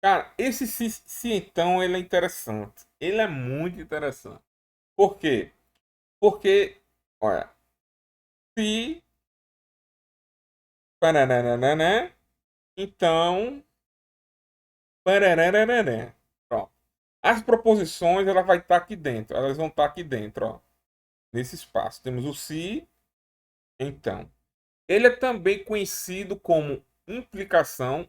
Cara, esse se então ele é interessante. Ele é muito interessante. Por quê? Porque, olha, se paranana, então paranana. Pronto. As proposições, ela vai estar aqui dentro. Elas vão estar aqui dentro, ó. Nesse espaço. Temos o se, então. Ele é também conhecido como implicação,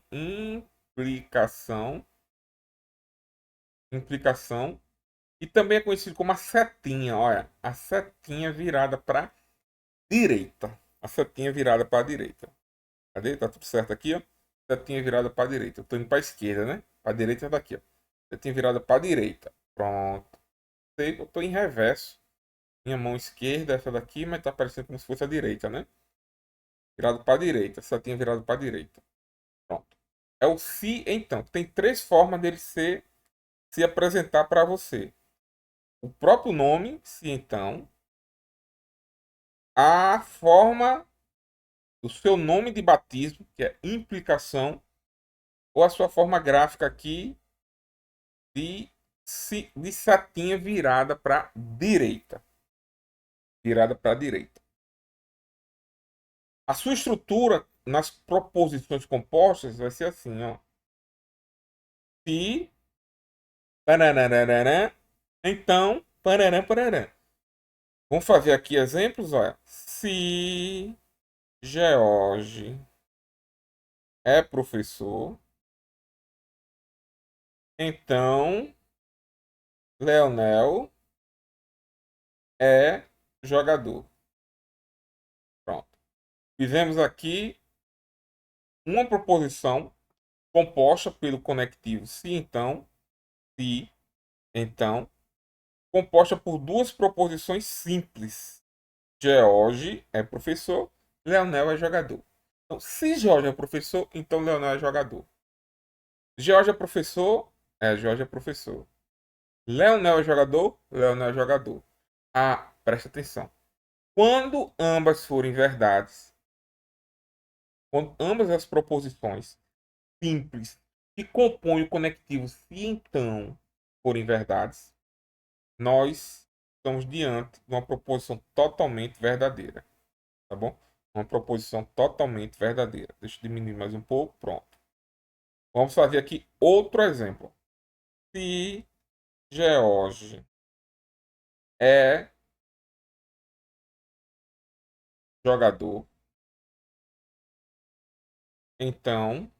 e também é conhecido como a setinha, olha, a setinha virada para direita. A setinha virada para a direita. Cadê? Tá tudo certo aqui, ó. Setinha virada para a direita. Eu tô indo para a esquerda, né? Para a direita é daqui, ó. Setinha virada para a direita. Pronto. Eu tô em reverso. Minha mão esquerda é essa daqui, mas tá parecendo como se fosse a direita, né? Virado para a direita. Setinha virada para a direita. Pronto. É o se então. Tem três formas dele se apresentar para você. O próprio nome, se então. A forma do seu nome de batismo, que é implicação, ou a sua forma gráfica aqui de setinha virada para direita. Virada para direita. A sua estrutura nas proposições compostas vai ser assim, ó. Se, pararararã, então, pararã, pararã. Vamos fazer aqui exemplos, olha. Se George é professor, então Leonel é jogador. Pronto. Fizemos aqui uma proposição composta pelo conectivo se, então, composta por duas proposições simples. George é professor, Leonel é jogador. Então, se George é professor, então Leonel é jogador. George é professor, George é professor. Leonel é jogador, Leonel é jogador. Ah, presta atenção. Quando ambas forem verdades, quando ambas as proposições simples que compõem o conectivo se então forem verdades, nós estamos diante de uma proposição totalmente verdadeira, tá bom? Uma proposição totalmente verdadeira. Deixa eu diminuir mais um pouco, pronto. Vamos fazer aqui outro exemplo. Se George é jogador, então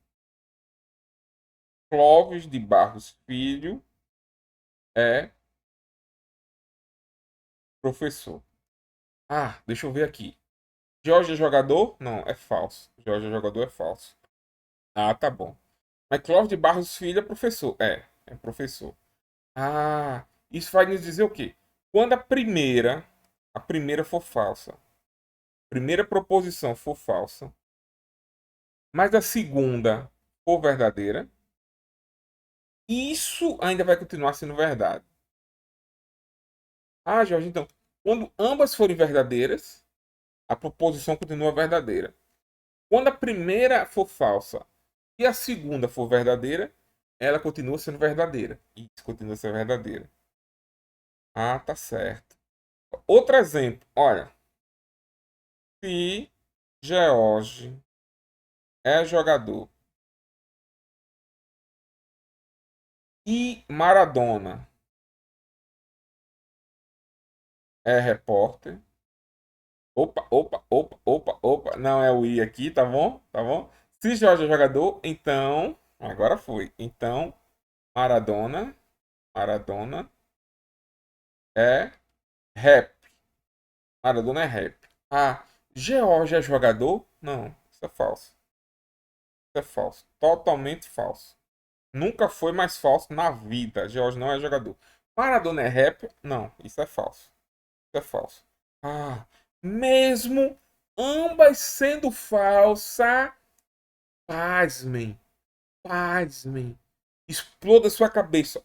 Clóvis de Barros Filho é professor. Ah, deixa eu ver aqui. Jorge é jogador? Não, é falso. Jorge é jogador é falso. Ah, tá bom. Mas Clóvis de Barros Filho é professor. É professor. Ah, isso vai nos dizer o quê? Quando a primeira for falsa, primeira proposição for falsa, mas a segunda for verdadeira, isso ainda vai continuar sendo verdade. Ah, Jorge, então, quando ambas forem verdadeiras, a proposição continua verdadeira. Quando a primeira for falsa e a segunda for verdadeira, ela continua sendo verdadeira. Isso continua sendo verdadeira. Ah, tá certo. Outro exemplo, olha. Se George é jogador e Maradona é repórter. Opa, opa, opa, opa, opa. Não é o I aqui, tá bom? Tá bom? Se Jorge é jogador, então. Agora foi. Então, Maradona é rap. Maradona é rap. Ah, George é jogador? Não, isso é falso. Isso é falso. Totalmente falso. Nunca foi mais falso na vida. George não é jogador. Maradona é rap? Não, isso é falso. Isso é falso. Ah, mesmo ambas sendo falsa, pasmem, pasmem. Exploda sua cabeça.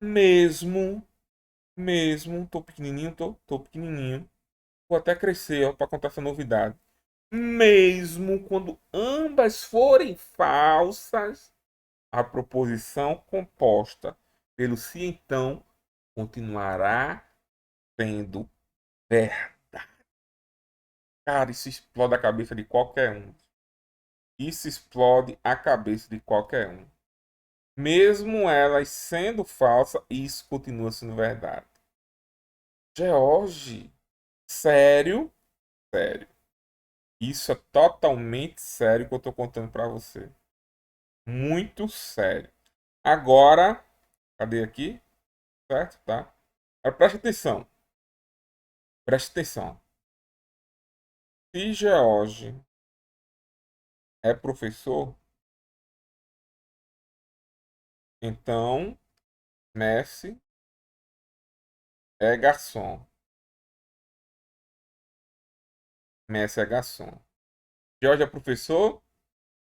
Mesmo, mesmo, tô pequenininho, tô pequenininho. Vou até crescer, ó, para contar essa novidade. Mesmo quando ambas forem falsas, a proposição composta pelo se então continuará sendo verdade. Cara, isso explode a cabeça de qualquer um. Isso explode a cabeça de qualquer um. Mesmo elas sendo falsas, isso continua sendo verdade. George, sério? Sério. Isso é totalmente sério que eu tô contando para você. Muito sério. Agora, cadê aqui? Certo? Tá? Agora, preste atenção. Preste atenção. Se George é professor, então Messi é garçom. Messi é garçom. George é professor?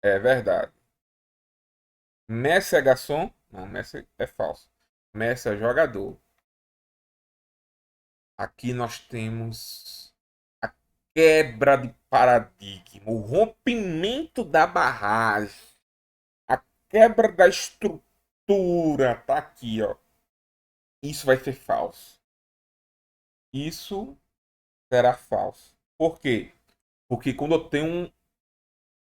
É verdade. Messi é garçom? Não, Messi é falso. Messi é jogador. Aqui nós temos a quebra de paradigma, o rompimento da barragem, a quebra da estrutura. Tá aqui, ó. Isso vai ser falso. Isso será falso. Por quê? Porque quando eu tenho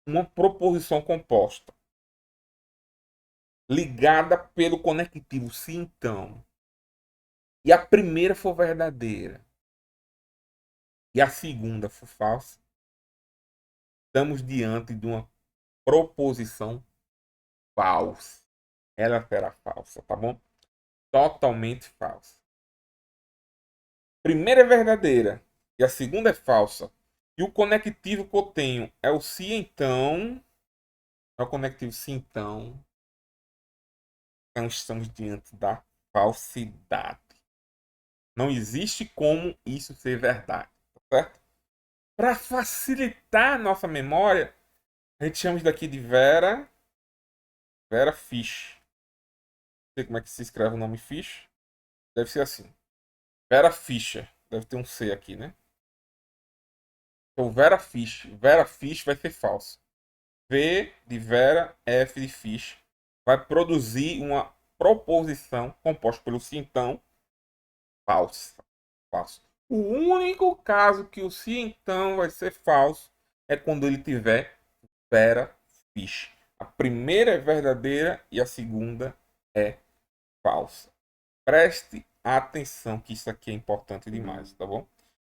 uma proposição composta ligada pelo conectivo se então, e a primeira for verdadeira e a segunda for falsa, estamos diante de uma proposição falsa. Ela será falsa, tá bom? Totalmente falsa. Primeira é verdadeira e a segunda é falsa. E o conectivo que eu tenho é o se então. É o conectivo se então. Então estamos diante da falsidade. Não existe como isso ser verdade, tá certo? Para facilitar a nossa memória, a gente chama isso daqui de Vera Fish. Não sei como é que se escreve o nome Fish. Deve ser assim. Vera Fischer. Deve ter um C aqui, né? Então, Vera Fish. Vera Fish vai ser falso. V de Vera, F de Fish. Vai produzir uma proposição composta pelo se então falsa. Falso. O único caso que o se então vai ser falso é quando ele tiver Vera Fish. A primeira é verdadeira e a segunda é falsa. Preste atenção que isso aqui é importante demais, tá bom?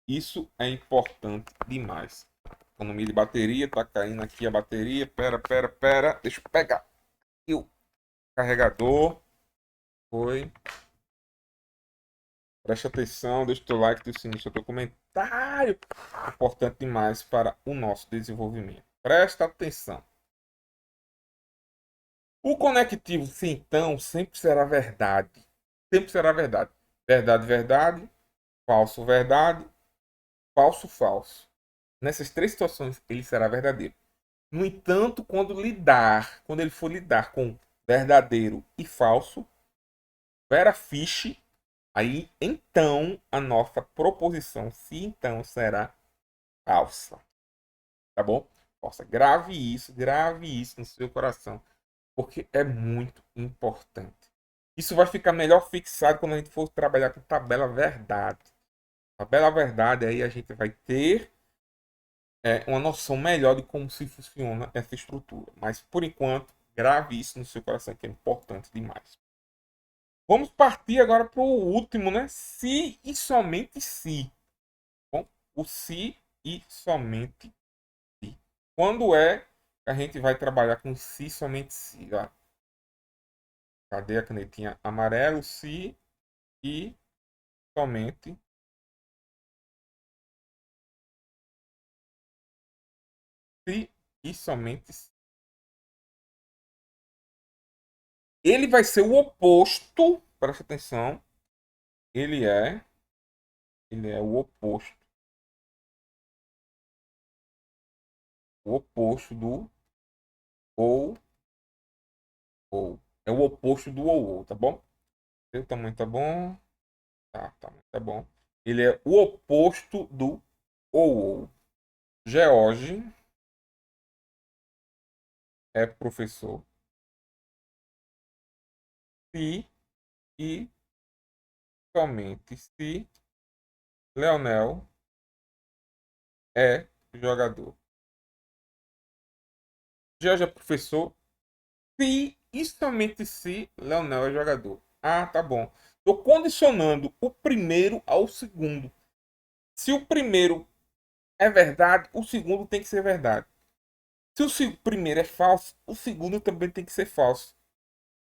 Isso é importante demais. Economia de bateria, tá caindo aqui a bateria. Pera. Deixa eu pegar. E o carregador. Foi. Preste atenção, deixa o teu like, teu sininho, seu teu comentário. Importante demais para o nosso desenvolvimento. Presta atenção. O conectivo, sim, então, sempre será verdade. Sempre será verdade. Verdade, verdade. Falso, verdade. Falso, falso. Nessas três situações, ele será verdadeiro. No entanto, quando ele for lidar com verdadeiro e falso, vera fiche, aí então a nossa proposição, se então, será falsa. Tá bom? Nossa, grave isso no seu coração, porque é muito importante. Isso vai ficar melhor fixado quando a gente for trabalhar com tabela verdade. Tabela verdade, aí a gente vai ter uma noção melhor de como se funciona essa estrutura. Mas, por enquanto, grave isso no seu coração, que é importante demais. Vamos partir agora para o último, né? Se e somente se. Bom, o se e somente se. Quando é que a gente vai trabalhar com se e somente se? Ó, cadê a canetinha amarelo? Se e somente se e somente se. Ele vai ser o oposto, presta atenção, ele é, ele é o oposto do ou. É o oposto do ou, tá bom? O tamanho tá bom? Tá, tá bom. Ele é o oposto do ou. George é professor. Se e somente se Leonel é jogador. George é professor. Se e somente se Leonel é jogador. Ah, tá bom. Estou condicionando o primeiro ao segundo. Se o primeiro é verdade, o segundo tem que ser verdade. Se o primeiro é falso, o segundo também tem que ser falso.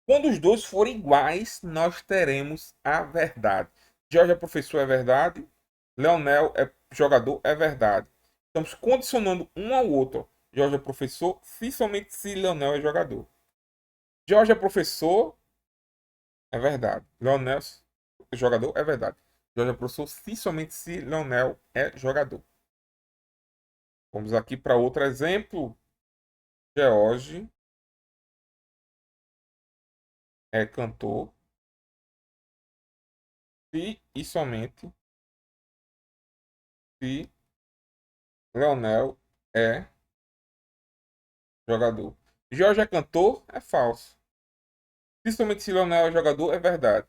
Quando os dois forem iguais, nós teremos a verdade. Jorge é professor, é verdade. Leonel é jogador, é verdade. Estamos condicionando um ao outro. Jorge é professor, se somente se Leonel é jogador. Jorge é professor, é verdade. Leonel é jogador, é verdade. Jorge é professor, se somente se Leonel é jogador. Vamos aqui para outro exemplo. George é cantor, se e somente se Leonel é jogador. Jorge é cantor, é falso. Se somente se Leonel é jogador, é verdade.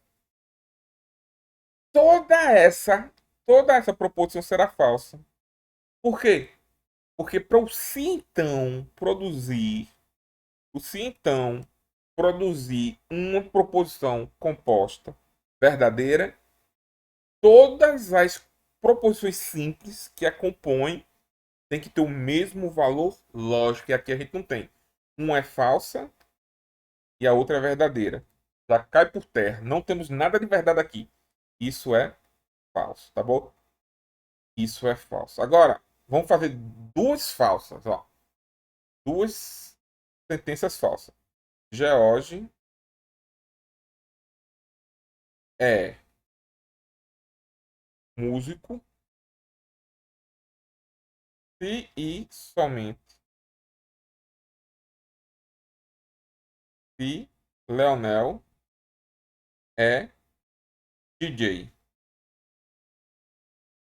Toda essa, toda essa proposição será falsa. Por quê? Porque para o se então produzir uma proposição composta verdadeira, todas as proposições simples que a compõem têm que ter o mesmo valor lógico, e aqui a gente não tem. Uma é falsa e a outra é verdadeira. Já cai por terra. Não temos nada de verdade aqui. Isso é falso, tá bom? Isso é falso. Agora, vamos fazer duas falsas, ó. Duas sentenças falsas. George é músico se e somente se Leonel é DJ.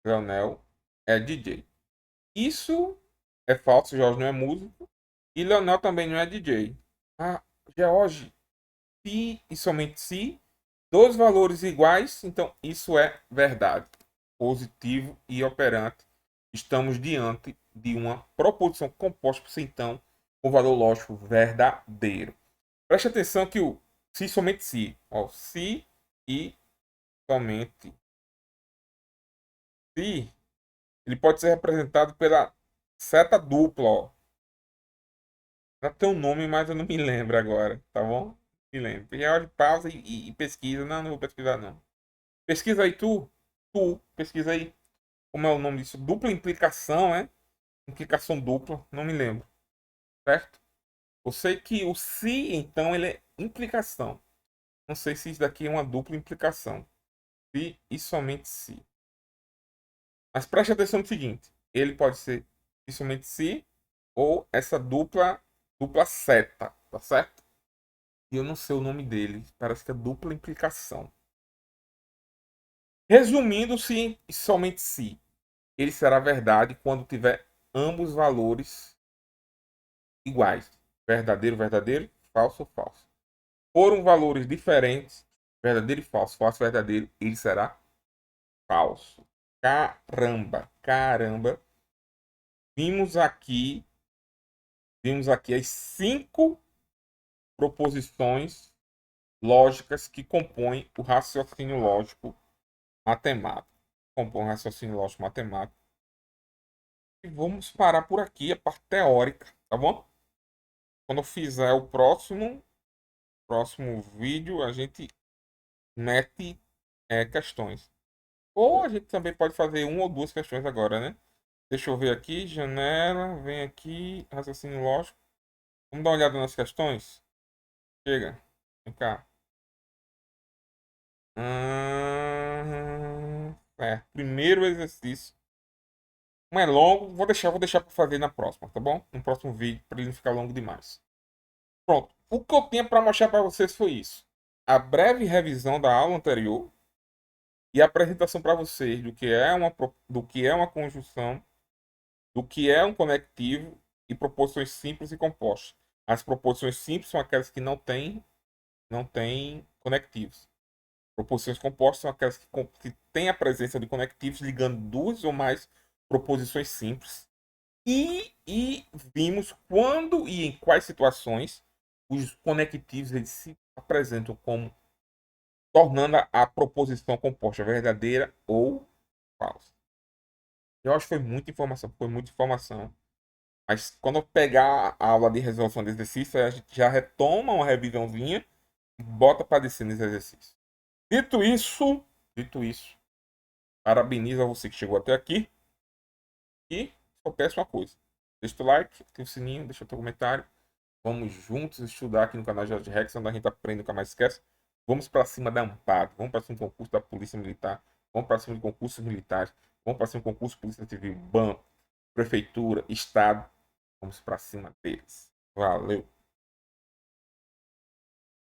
Leonel é DJ. Isso é falso, George não é músico. E Leonel também não é DJ. Ah, George, se e somente se, dois valores iguais, então isso é verdade. Positivo e operante. Estamos diante de uma proposição composta por si, então, com valor lógico verdadeiro. Preste atenção que o se somente se, ó, se e somente se, ele pode ser representado pela seta dupla, ó. Já tem um nome, mas eu não me lembro agora, tá bom? Me lembro. E hora de pausa e pesquisa. Não, não vou pesquisar, não. Pesquisa aí tu, pesquisa aí. Como é o nome disso? Dupla implicação, é? Implicação dupla, não me lembro, certo? Eu sei que o se, então, ele é implicação. Não sei se isso daqui é uma dupla implicação. Se e somente se. Mas preste atenção no seguinte: ele pode ser se somente se ou essa dupla seta, tá certo? E eu não sei o nome dele. Parece que é dupla implicação. Resumindo, se e somente se, ele será verdade quando tiver ambos valores iguais. Verdadeiro, verdadeiro, falso, falso. Foram valores diferentes, verdadeiro e falso, falso, verdadeiro, ele será falso. Caramba, caramba. Vimos aqui, vimos aqui as 5 proposições lógicas que compõem o raciocínio lógico matemático. Compõe o raciocínio lógico matemático. E vamos parar por aqui a parte teórica, tá bom? Quando eu fizer o próximo vídeo, a gente mete questões. Ou a gente também pode fazer uma ou duas questões agora, né? Deixa eu ver aqui, janela, vem aqui, raciocínio lógico. Vamos dar uma olhada nas questões? Chega, vem cá. Primeiro exercício. Não é longo, vou deixar para fazer na próxima, tá bom? No próximo vídeo, para ele não ficar longo demais. Pronto. O que eu tinha para mostrar para vocês foi isso. A breve revisão da aula anterior e a apresentação para vocês do que é uma conjunção, do que é um conectivo e proposições simples e compostas. As proposições simples são aquelas que não têm conectivos. Proposições compostas são aquelas que têm a presença de conectivos ligando duas ou mais proposições simples. E vimos quando e em quais situações os conectivos eles se apresentam como tornando a proposição composta verdadeira ou falsa. Eu acho que foi muita informação, foi muita informação. Mas quando eu pegar a aula de resolução de exercício, a gente já retoma uma revisãozinha e bota para descer nesse exercício. Dito isso, dito isso, parabenizo a você que chegou até aqui. E só peço uma coisa. Deixa o like, ativa o sininho, deixa o teu comentário. Vamos juntos estudar aqui no canal Jorge Rex, onde a gente aprende, nunca mais esquece. Vamos para cima da Amparo, vamos para cima do concurso da Polícia Militar, vamos para cima de concursos militares, vamos para cima do concurso de Polícia Civil, banco, prefeitura, estado. Vamos para cima deles. Valeu!